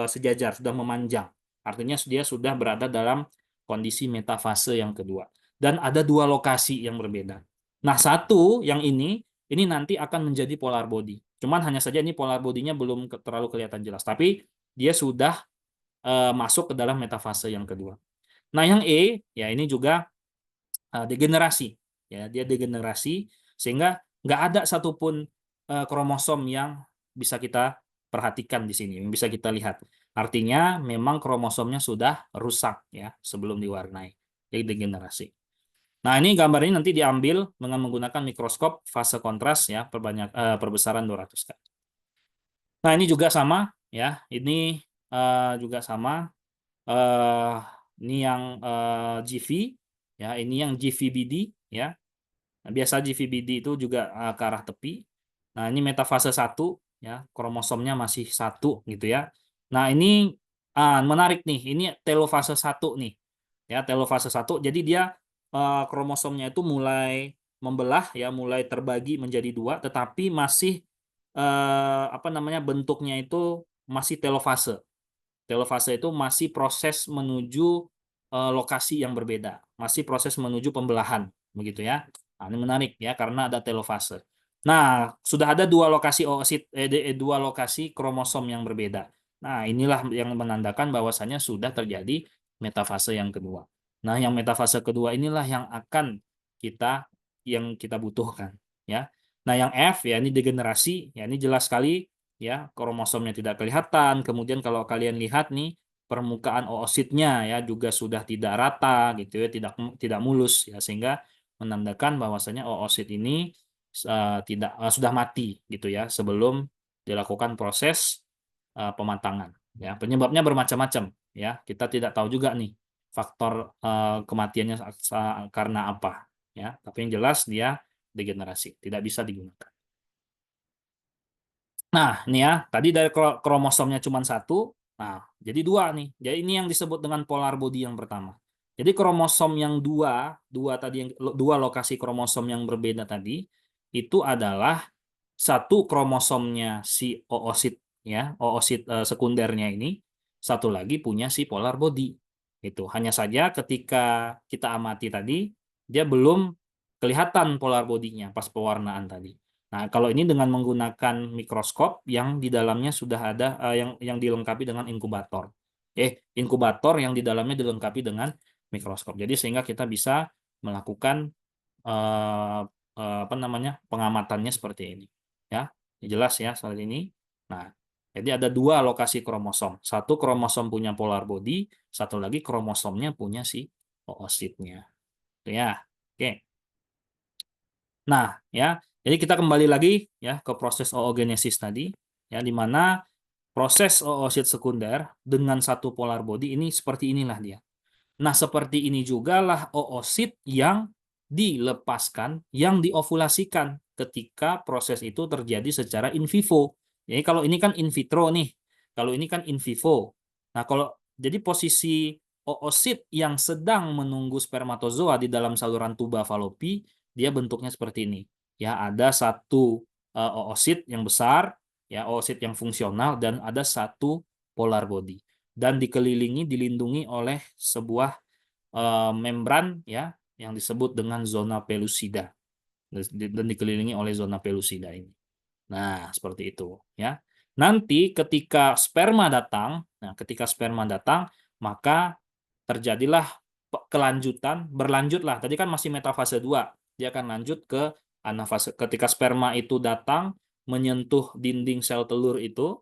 sejajar, sudah memanjang. Artinya dia sudah berada dalam kondisi metafase yang kedua. Dan ada dua lokasi yang berbeda. Nah, satu yang ini nanti akan menjadi polar body. Cuman hanya saja ini polar body-nya belum terlalu kelihatan jelas. Tapi dia sudah masuk ke dalam metafase yang kedua. Nah, yang E, ya ini juga degenerasi. Ya, dia degenerasi sehingga nggak ada satupun kromosom yang bisa kita perhatikan di sini, yang bisa kita lihat. Artinya memang kromosomnya sudah rusak ya sebelum diwarnai. Jadi degenerasi. Nah, ini gambarnya nanti diambil dengan menggunakan mikroskop fase kontras ya, perbesaran 200 kali. Nah, ini juga sama ya. Ini juga sama. Eh, ini yang GV ya, ini yang GVBD ya. Nah, biasa GVBD itu juga ke arah tepi. Nah, ini metafase 1 ya, kromosomnya masih satu gitu ya. Nah, ini menarik nih. Ini telofase 1 nih. Ya, telofase 1. Jadi dia kromosomnya itu mulai membelah ya, mulai terbagi menjadi dua, tetapi masih bentuknya itu masih telofase. Telofase itu masih proses menuju lokasi yang berbeda, masih proses menuju pembelahan, begitu ya. Nah, ini menarik ya karena ada telofase. Nah, sudah ada dua lokasi oosit, dua lokasi kromosom yang berbeda. Nah, inilah yang menandakan bahwasannya sudah terjadi metafase yang kedua. Nah, yang metafase kedua inilah yang kita butuhkan, ya. Nah, yang F ya ini degenerasi, ya ini jelas sekali ya kromosomnya tidak kelihatan. Kemudian kalau kalian lihat nih permukaan oositnya ya juga sudah tidak rata gitu ya, tidak mulus ya, sehingga menandakan bahwasanya oosit ini sudah mati gitu ya sebelum dilakukan proses pematangan ya. Penyebabnya bermacam-macam ya. Kita tidak tahu juga nih faktor kematiannya karena apa ya. Tapi yang jelas dia degenerasi, tidak bisa digunakan. Nah, ini ya, tadi dari kromosomnya cuma satu, nah, jadi dua nih. Jadi ini yang disebut dengan polar body yang pertama. Jadi kromosom yang dua tadi, yang dua lokasi kromosom yang berbeda tadi, itu adalah satu kromosomnya si oosit, ya, oosit sekundernya ini, satu lagi punya si polar body. Itu hanya saja ketika kita amati tadi, dia belum kelihatan polar bodinya pas pewarnaan tadi. Nah, kalau ini dengan menggunakan mikroskop yang di dalamnya sudah ada yang dilengkapi dengan inkubator. Inkubator yang di dalamnya dilengkapi dengan mikroskop. Jadi sehingga kita bisa melakukan eh, apa namanya, pengamatannya seperti ini. Ya, jelas ya soal ini. Nah, jadi ada dua lokasi kromosom. Satu kromosom punya polar body, satu lagi kromosomnya punya si oositnya. Ya, oke. Nah, ya, jadi kita kembali lagi ya ke proses oogenesis tadi, ya, di mana proses oosit sekunder dengan satu polar body ini seperti inilah dia. Nah, seperti ini juga lah oosit yang dilepaskan, yang diovulasikan ketika proses itu terjadi secara in vivo. Jadi kalau ini kan in vitro nih, kalau ini kan in vivo. Nah, kalau jadi posisi oosit yang sedang menunggu spermatozoa di dalam saluran tuba falopi, dia bentuknya seperti ini. Ya, ada satu oosit yang besar, ya, oosit yang fungsional, dan ada satu polar body, dan dikelilingi, dilindungi oleh sebuah membran, ya, yang disebut dengan zona pellucida, dan dikelilingi oleh zona pellucida ini. Nah, seperti itu, ya. Nanti ketika sperma datang, maka terjadilah kelanjutan, berlanjutlah. Tadi kan masih metafase 2, dia akan lanjut ke anafase. Ketika sperma itu datang menyentuh dinding sel telur itu,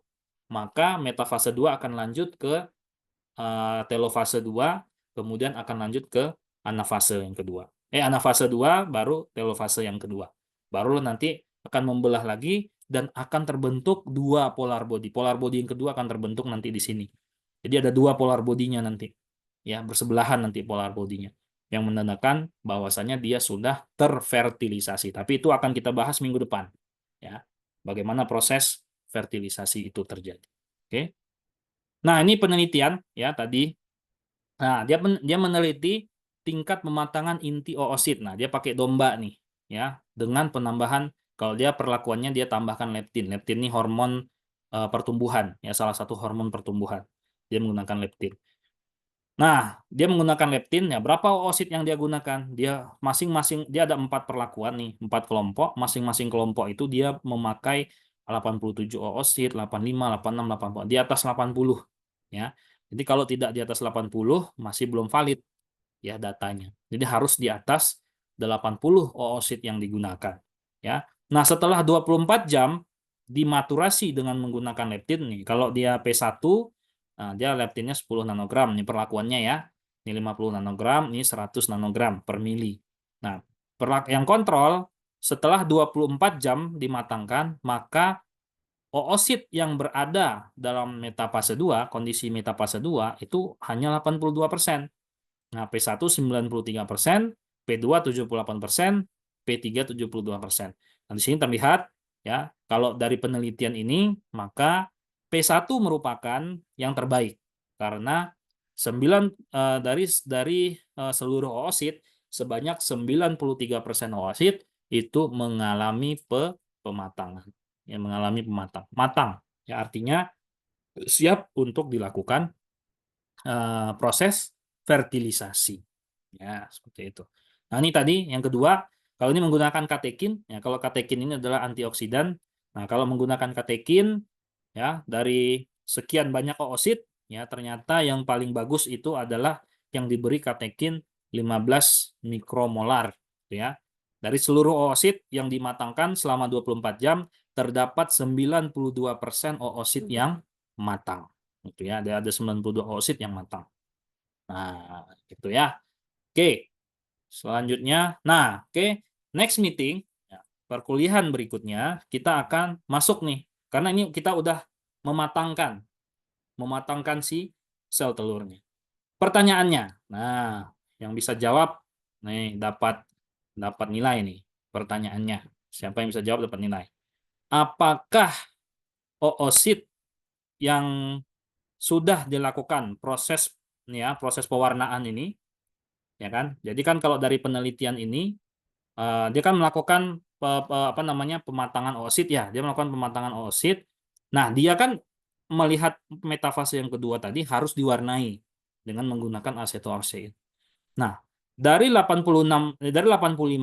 maka metafase 2 akan lanjut ke telofase 2, kemudian akan lanjut ke anafase yang kedua. Anafase 2 baru telofase yang kedua. Baru nanti akan membelah lagi dan akan terbentuk dua polar body. Polar body yang kedua akan terbentuk nanti di sini. Jadi ada dua polar bodinya nanti. Ya, bersebelahan nanti polar bodinya. Yang menandakan bahwasanya dia sudah terfertilisasi. Tapi itu akan kita bahas minggu depan. Ya. Bagaimana proses fertilisasi itu terjadi. Oke. Nah, ini penelitian ya tadi. Nah, dia meneliti tingkat pematangan inti oosit. Nah, dia pakai domba nih, ya, dengan penambahan, kalau dia perlakuannya dia tambahkan leptin. Leptin ini hormon pertumbuhan, ya, salah satu hormon pertumbuhan. Dia menggunakan leptin. Nah, dia menggunakan leptin, ya, berapa oosit yang dia gunakan? Dia masing-masing, dia ada 4 perlakuan nih, 4 kelompok. Masing-masing kelompok itu dia memakai 87 oosit, 85, 86, 80, di atas 80, ya. Jadi kalau tidak di atas 80 masih belum valid, ya, datanya. Jadi harus di atas 80 oosit yang digunakan, ya. Nah, setelah 24 jam dimaturasi dengan menggunakan leptin nih. Kalau dia P1, nah, dia leptinnya 10 nanogram nih perlakuannya, ya. Ini 50 nanogram, ini 100 nanogram per mili. Nah, yang kontrol setelah 24 jam dimatangkan, maka oosit yang berada dalam metafase 2, kondisi metafase 2 itu hanya 82%. Nah, P1 93%, P2 78%, P3 72%. Nah, di sini terlihat, ya, kalau dari penelitian ini maka P1 merupakan yang terbaik karena 9 dari seluruh oosit sebanyak 93% oosit itu mengalami pematangan. Ya, mengalami matang. Ya, artinya siap untuk dilakukan proses fertilisasi. Ya, seperti itu. Nah, ini tadi yang kedua, kalau ini menggunakan katekin, ya, kalau katekin ini adalah antioksidan. Nah, kalau menggunakan katekin, ya, dari sekian banyak oosit, ya, ternyata yang paling bagus itu adalah yang diberi katekin 15 mikromolar, ya. Dari seluruh oosit yang dimatangkan selama 24 jam, terdapat 92% oosit yang matang. Gitu ya, ada 92 oosit yang matang. Nah, gitu ya. Oke, selanjutnya. Nah, oke, next meeting, ya, perkuliahan berikutnya kita akan masuk nih. Karena ini kita udah mematangkan si sel telurnya. Pertanyaannya. Nah, yang bisa jawab nih dapat nilai nih pertanyaannya. Siapa yang bisa jawab dapat nilai. Apakah oosit yang sudah dilakukan proses, ya, proses pewarnaan ini ya kan? Jadi kan kalau dari penelitian ini dia kan melakukan apa namanya pematangan oosit ya, dia melakukan pematangan oosit. Nah, dia kan melihat metafase yang kedua tadi harus diwarnai dengan menggunakan acetoarsein. Nah, dari 85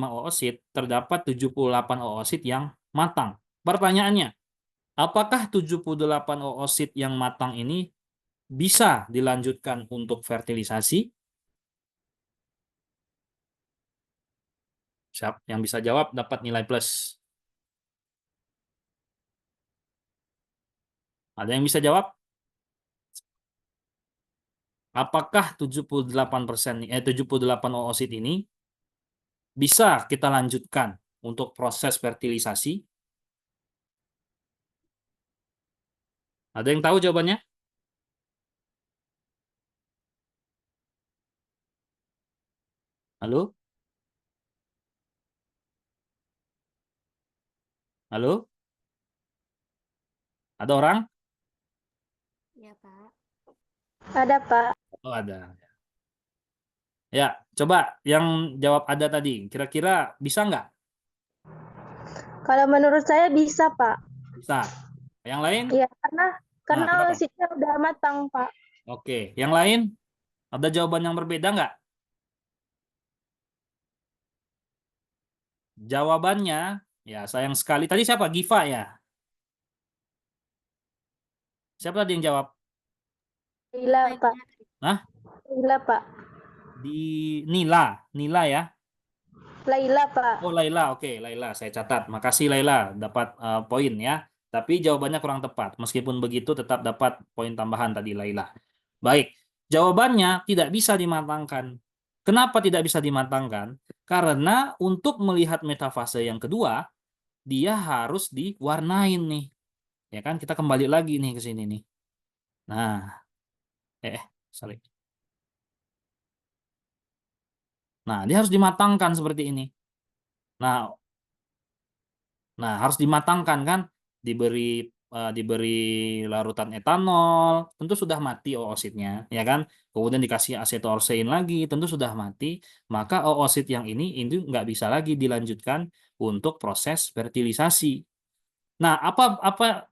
oosit terdapat 78 oosit yang matang. Pertanyaannya, apakah 78 oosit yang matang ini bisa dilanjutkan untuk fertilisasi? Siap, yang bisa jawab dapat nilai plus. Ada yang bisa jawab? Apakah 78 oosit ini bisa kita lanjutkan untuk proses fertilisasi? Ada yang tahu jawabannya? Halo? Halo? Ada orang? Ya, Pak. Ada, Pak. Oh, ada. Ya, coba yang jawab ada tadi. Kira-kira bisa nggak? Kalau menurut saya bisa, Pak. Bisa. Yang lain? Iya, karena Kenapa? ositnya udah matang, Pak. Oke. Yang lain? Ada jawaban yang berbeda nggak? Jawabannya, ya sayang sekali. Tadi siapa? Giva ya? Siapa tadi yang jawab? Laila, Pak. Hah? Laila, Pak. Di Nila. Nila ya? Laila, Pak. Oh, Laila. Oke, Laila. Saya catat. Makasih Laila. Dapat poin ya. Tapi jawabannya kurang tepat. Meskipun begitu, tetap dapat poin tambahan tadi Laila. Baik. Jawabannya tidak bisa dimatangkan. Kenapa tidak bisa dimatangkan? Karena untuk melihat metafase yang kedua, dia harus diwarnain nih. Ya kan? Kita kembali lagi nih ke sini nih. Nah, sorry. Nah, dia harus dimatangkan seperti ini. Nah, harus dimatangkan kan, diberi larutan etanol, tentu sudah mati oositnya, ya kan? Kemudian dikasih acetoorsein lagi, tentu sudah mati. Maka oosit yang ini nggak bisa lagi dilanjutkan untuk proses fertilisasi. Nah, apa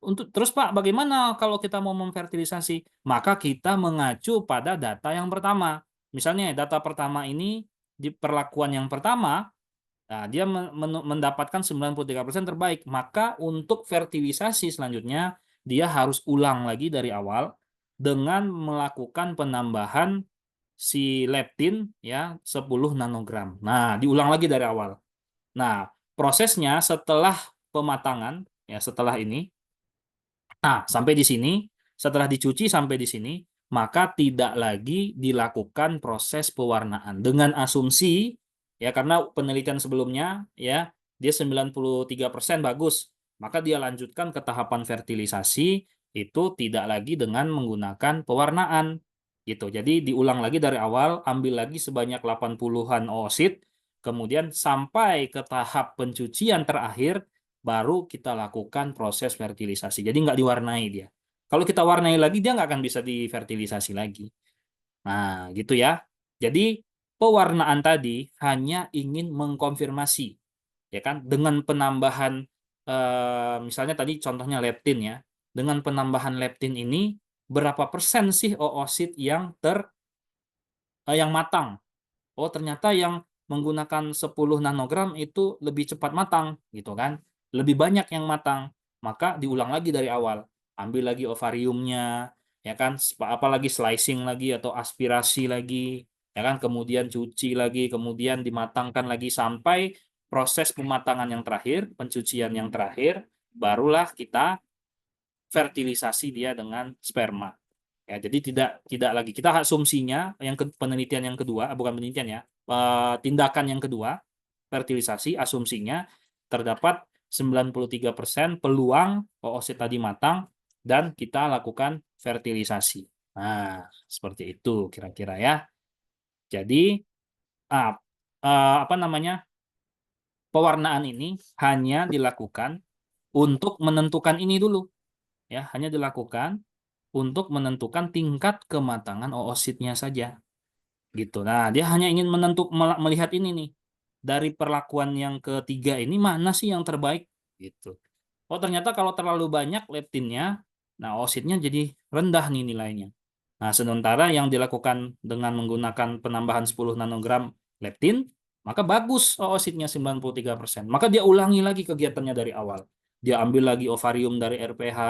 untuk terus Pak, bagaimana kalau kita mau memfertilisasi? Maka kita mengacu pada data yang pertama. Misalnya data pertama ini di perlakuan yang pertama. Nah, dia mendapatkan 93% terbaik. Maka untuk fertilisasi selanjutnya, dia harus ulang lagi dari awal dengan melakukan penambahan si leptin ya 10 nanogram. Nah, diulang lagi dari awal. Nah, prosesnya setelah pematangan, ya setelah ini, nah sampai di sini, setelah dicuci sampai di sini, maka tidak lagi dilakukan proses pewarnaan. Dengan asumsi, ya karena penelitian sebelumnya, ya dia 93% bagus, maka dia lanjutkan ke tahapan fertilisasi, itu tidak lagi dengan menggunakan pewarnaan. Gitu. Jadi diulang lagi dari awal, ambil lagi sebanyak 80-an oosit, kemudian sampai ke tahap pencucian terakhir, baru kita lakukan proses fertilisasi. Jadi nggak diwarnai dia. Kalau kita warnai lagi, dia nggak akan bisa divertilisasi lagi. Nah, gitu ya. Jadi pewarnaan tadi hanya ingin mengkonfirmasi, ya kan, dengan penambahan misalnya tadi contohnya leptin ya. Dengan penambahan leptin ini berapa persen sih oosit yang matang? Oh, ternyata yang menggunakan 10 nanogram itu lebih cepat matang, gitu kan? Lebih banyak yang matang. Maka diulang lagi dari awal. Ambil lagi ovariumnya, ya kan? Apalagi slicing lagi atau aspirasi lagi, ya kan? Kemudian cuci lagi, kemudian dimatangkan lagi sampai proses pematangan yang terakhir, pencucian yang terakhir, barulah kita fertilisasi dia dengan sperma. Ya, jadi tidak lagi kita asumsinya penelitian yang kedua, bukan penelitian ya, tindakan yang kedua, fertilisasi asumsinya terdapat 93% peluang oosit tadi matang dan kita lakukan fertilisasi. Nah, seperti itu kira-kira ya. Jadi apa namanya? Pewarnaan ini hanya dilakukan untuk menentukan ini dulu. Ya, hanya dilakukan untuk menentukan tingkat kematangan oositnya saja. gitu. Nah, dia hanya ingin melihat ini nih, dari perlakuan yang ketiga ini mana sih yang terbaik gitu. Oh, ternyata kalau terlalu banyak leptinnya, nah oositnya jadi rendah nih nilainya. Nah, sementara yang dilakukan dengan menggunakan penambahan 10 nanogram leptin, maka bagus oositnya 93%. Maka dia ulangi lagi kegiatannya dari awal. Dia ambil lagi ovarium dari RPH,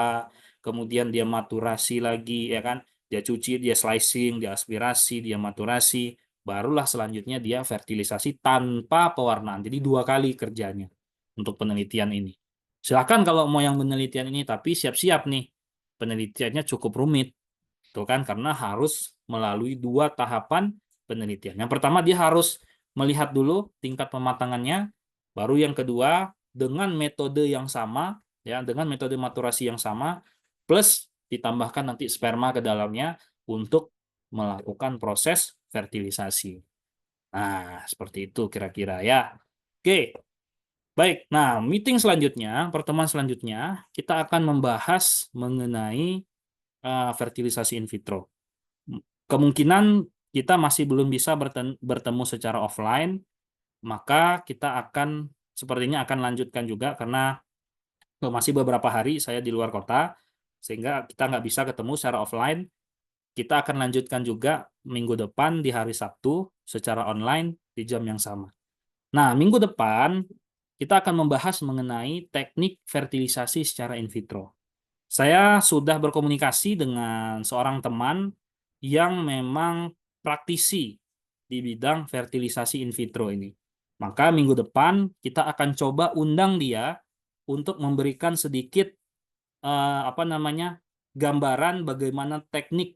kemudian dia maturasi lagi, ya kan? Dia cuci, dia slicing, dia aspirasi, dia maturasi, barulah selanjutnya dia fertilisasi tanpa pewarnaan. Jadi 2 kali kerjanya untuk penelitian ini. Silakan kalau mau yang penelitian ini, tapi siap-siap nih, penelitiannya cukup rumit, tuh kan, karena harus melalui 2 tahapan penelitian. Yang pertama dia harus melihat dulu tingkat pematangannya, baru yang kedua dengan metode yang sama, ya, dengan metode maturasi yang sama, plus ditambahkan nanti sperma ke dalamnya untuk melakukan proses fertilisasi. Nah, seperti itu kira-kira ya. Oke, baik. Nah, meeting selanjutnya, pertemuan selanjutnya, kita akan membahas mengenai fertilisasi in vitro. Kemungkinan kita masih belum bisa bertemu secara offline, maka kita akan sepertinya akan lanjutkan juga karena masih beberapa hari saya di luar kota, sehingga kita nggak bisa ketemu secara offline. Kita akan lanjutkan juga minggu depan di hari Sabtu secara online di jam yang sama. Nah, minggu depan kita akan membahas mengenai teknik fertilisasi secara in vitro. Saya sudah berkomunikasi dengan seorang teman yang memang praktisi di bidang fertilisasi in vitro ini. Maka minggu depan kita akan coba undang dia untuk memberikan sedikit gambaran bagaimana teknik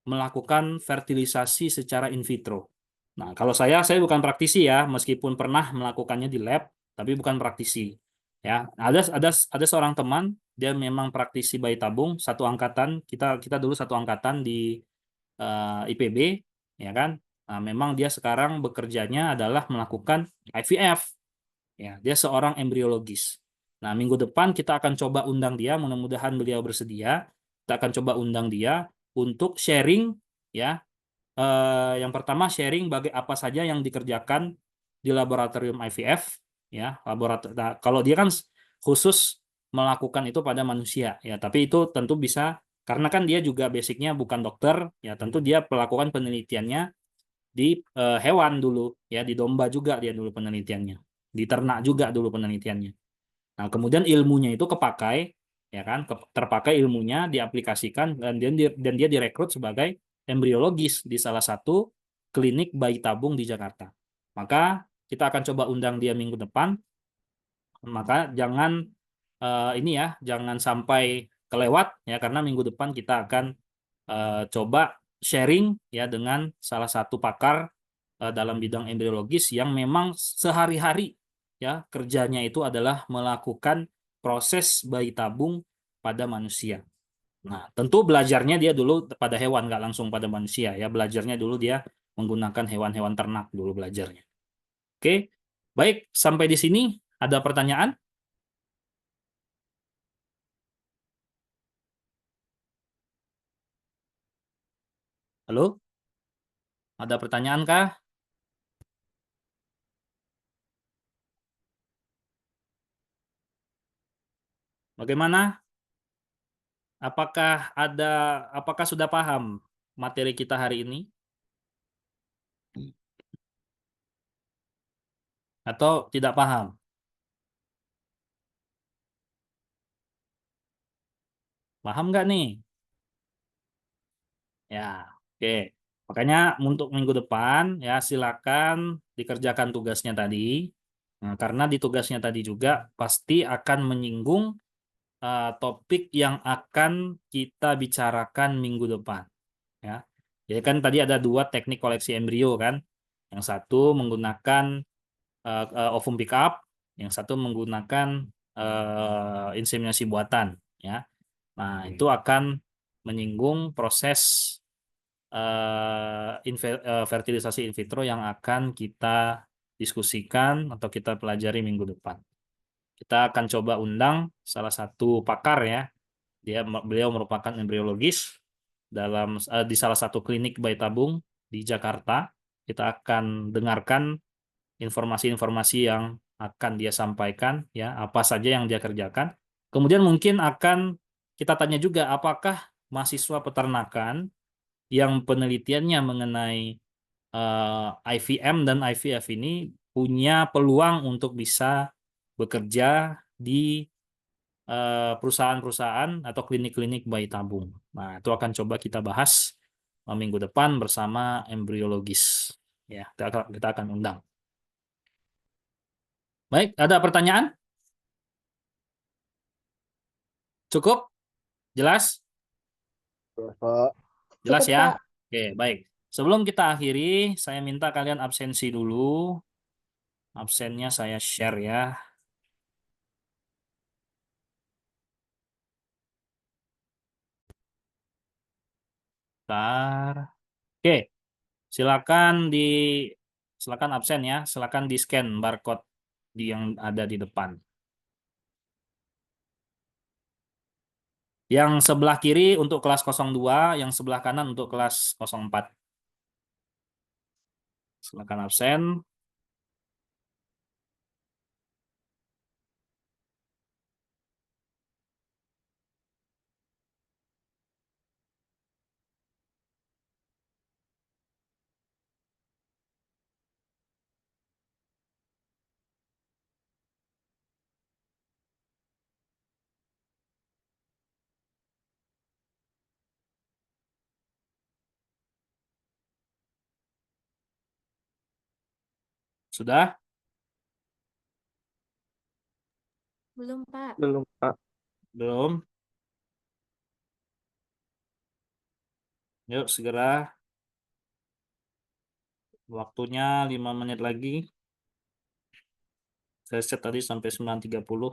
melakukan fertilisasi secara in vitro. Nah, kalau saya bukan praktisi ya, meskipun pernah melakukannya di lab, tapi bukan praktisi. Ya, ada seorang teman, dia memang praktisi bayi tabung, satu angkatan, kita dulu satu angkatan di IPB, ya kan. Nah, memang dia sekarang bekerjanya adalah melakukan IVF. Ya, dia seorang embriologis. Nah, minggu depan kita akan coba undang dia, mudah-mudahan beliau bersedia. Kita akan coba undang dia untuk sharing, ya. Yang pertama sharing apa saja yang dikerjakan di laboratorium IVF, ya. Nah, kalau dia kan khusus melakukan itu pada manusia, ya. Tapi itu tentu bisa karena kan dia juga basicnya bukan dokter, ya. Tentu dia melakukan penelitiannya di hewan dulu, ya. Di domba juga dia dulu penelitiannya, di ternak juga dulu penelitiannya. Nah, kemudian ilmunya itu kepakai, ya kan, terpakai ilmunya, diaplikasikan, dan dia direkrut sebagai embriologis di salah satu klinik bayi tabung di Jakarta. Maka kita akan coba undang dia minggu depan. Maka jangan jangan sampai kelewat ya, karena minggu depan kita akan coba sharing ya dengan salah satu pakar dalam bidang embriologis yang memang sehari-hari ya kerjanya itu adalah melakukan proses bayi tabung pada manusia. Nah, tentu belajarnya dia dulu pada hewan, nggak langsung pada manusia ya. Belajarnya dulu dia menggunakan hewan-hewan ternak dulu belajarnya. Oke, baik, sampai di sini ada pertanyaan? Halo? Ada pertanyaan kah? Bagaimana? Apakah sudah paham materi kita hari ini? Atau tidak paham? Paham nggak nih? Ya, oke. Makanya untuk minggu depan ya silakan dikerjakan tugasnya tadi. Nah, karena di tugasnya tadi juga pasti akan menyinggung topik yang akan kita bicarakan minggu depan. Ya, jadi kan tadi ada 2 teknik koleksi embrio kan. Yang satu menggunakan ovum pickup, yang satu menggunakan inseminasi buatan. Ya, nah itu akan menyinggung proses fertilisasi in vitro yang akan kita diskusikan atau kita pelajari minggu depan. Kita akan coba undang salah satu pakar ya. Beliau merupakan embriologis di salah satu klinik bayi tabung di Jakarta. kita akan dengarkan informasi-informasi yang akan dia sampaikan, ya, apa saja yang dia kerjakan. Kemudian mungkin akan kita tanya juga, apakah mahasiswa peternakan yang penelitiannya mengenai IVM dan IVF ini punya peluang untuk bisa bekerja di perusahaan-perusahaan atau klinik-klinik bayi tabung. Nah, itu akan coba kita bahas minggu depan bersama embriologis. Ya, kita akan undang. Baik, ada pertanyaan? Cukup? Jelas? Pak. Jelas Cukup, ya? Pak. Oke, baik. Sebelum kita akhiri, saya minta kalian absensi dulu. Absennya saya share ya. Bentar. Oke, silakan absen ya. Silakan di scan barcode yang ada di depan. Yang sebelah kiri untuk kelas 02, yang sebelah kanan untuk kelas 04. Silakan absen. Sudah? Belum, Pak. Belum, Pak. Belum? Yuk segera. Waktunya 5 menit lagi. Saya set tadi sampai 9.30.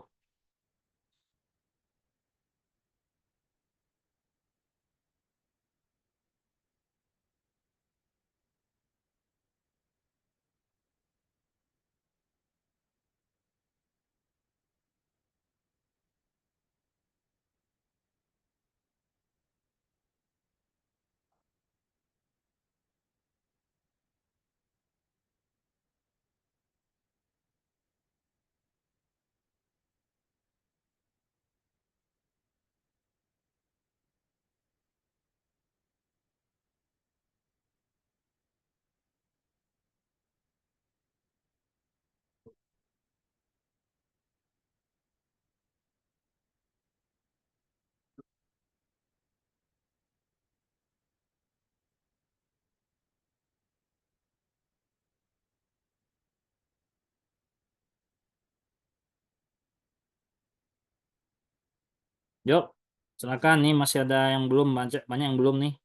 Yuk, silakan nih, masih ada yang belum, banyak yang belum nih.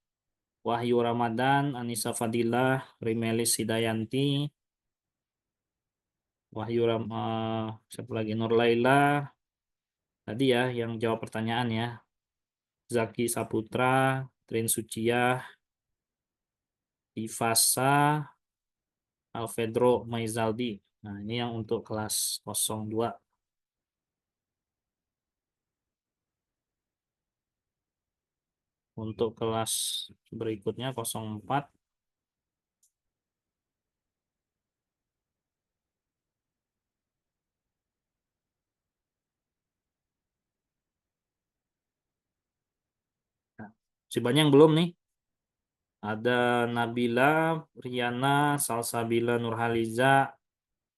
Wahyu Ramadan, Anissa Fadilah, Rimelis Hidayanti, siapa lagi, Nur Laila, tadi ya yang jawab pertanyaan ya. Zaki Saputra, Trin Suciah, Ivasa, Alfedro Maizaldi. Nah, ini yang untuk kelas 02. Untuk kelas berikutnya 04. Nah, si banyak yang belum nih. Ada Nabila, Riana, Salsabila Nurhaliza,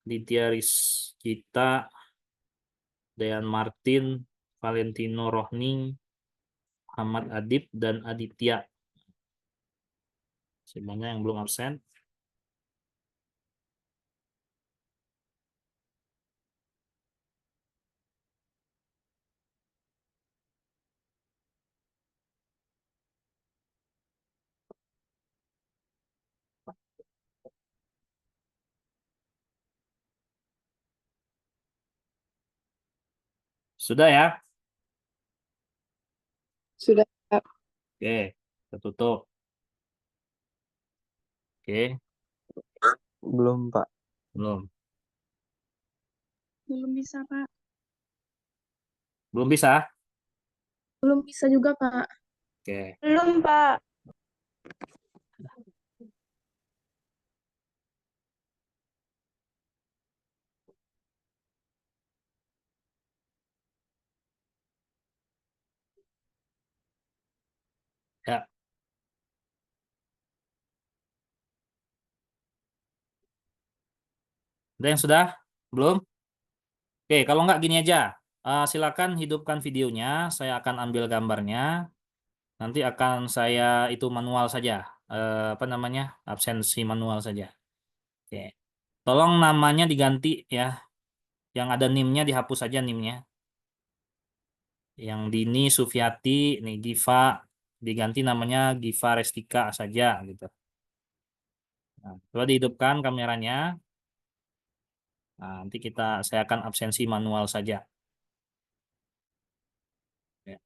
Ditya Rizkita, Dayan Martin, Valentino Rohning, Muhammad Adib, dan Aditya. Semuanya yang belum absen. Sudah ya? Sudah, Pak. Oke, kita tutup. Oke, Belum, Pak. belum. Belum bisa, Pak. Belum bisa? Belum bisa juga, Pak. Oke. Belum, Pak. Ada yang sudah? Belum? Oke, kalau nggak gini aja. Silakan hidupkan videonya. Saya akan ambil gambarnya. Nanti akan saya itu manual saja. Apa namanya? Absensi manual saja. Oke. Tolong namanya diganti ya. Yang ada NIM-nya dihapus saja NIM-nya. Yang Dini Sufiati, nih Giva diganti namanya Giva Restika saja gitu. Nah, coba dihidupkan kameranya. Nah, nanti saya akan absensi manual saja. Ya.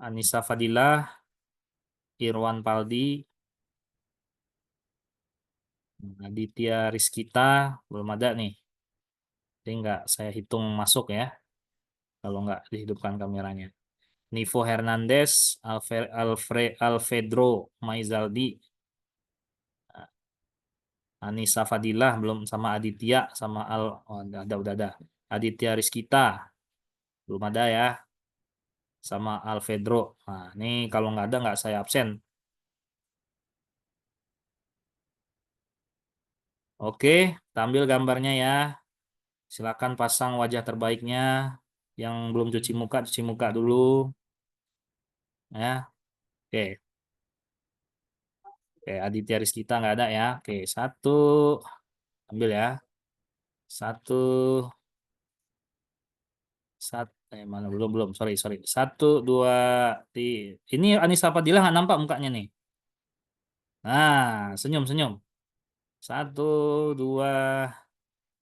Anissa Fadilah, Irwan Paldi, Aditya Rizkita, belum ada nih. Jadi nggak saya hitung masuk ya, kalau nggak dihidupkan kameranya. Nivo Hernandez, Alfredro Maizaldi, Anissa Fadilah belum, sama Aditya, sama oh, udah ada. Aditya Rizkita belum ada ya, sama Alfredro. Nah, ini kalau nggak ada nggak saya absen. Oke, tampil gambarnya ya. Silakan pasang wajah terbaiknya. Yang belum cuci muka dulu. Ya, oke. Oke, Aditya Rizkita nggak ada ya. Oke, satu. Ambil ya. Satu. Mana belum. Sorry. Satu, dua, ini Anissa Fadilah nggak nampak mukanya nih. Nah, senyum. Satu, dua,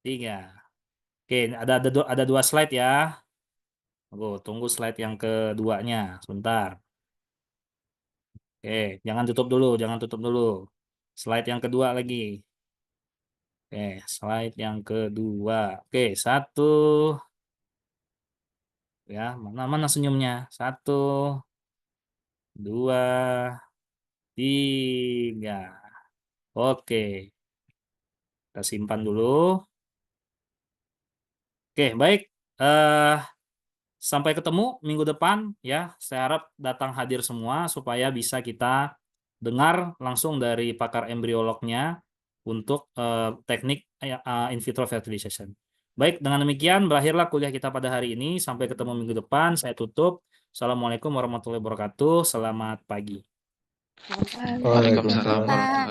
tiga. Oke, ada dua slide ya. Tunggu slide yang keduanya. Sebentar. Oke, jangan tutup dulu. Slide yang kedua lagi. Oke, slide yang kedua. Oke, satu. Ya, mana senyumnya? Satu, dua, tiga. Oke, kita simpan dulu. Oke, baik. Sampai ketemu minggu depan ya. Saya harap datang hadir semua supaya bisa kita dengar langsung dari pakar embriolognya untuk teknik in vitro fertilization. Baik, dengan demikian berakhirlah kuliah kita pada hari ini. Sampai ketemu minggu depan. Saya tutup. Assalamualaikum warahmatullahi wabarakatuh. Selamat pagi. Waalaikumsalam. Pak.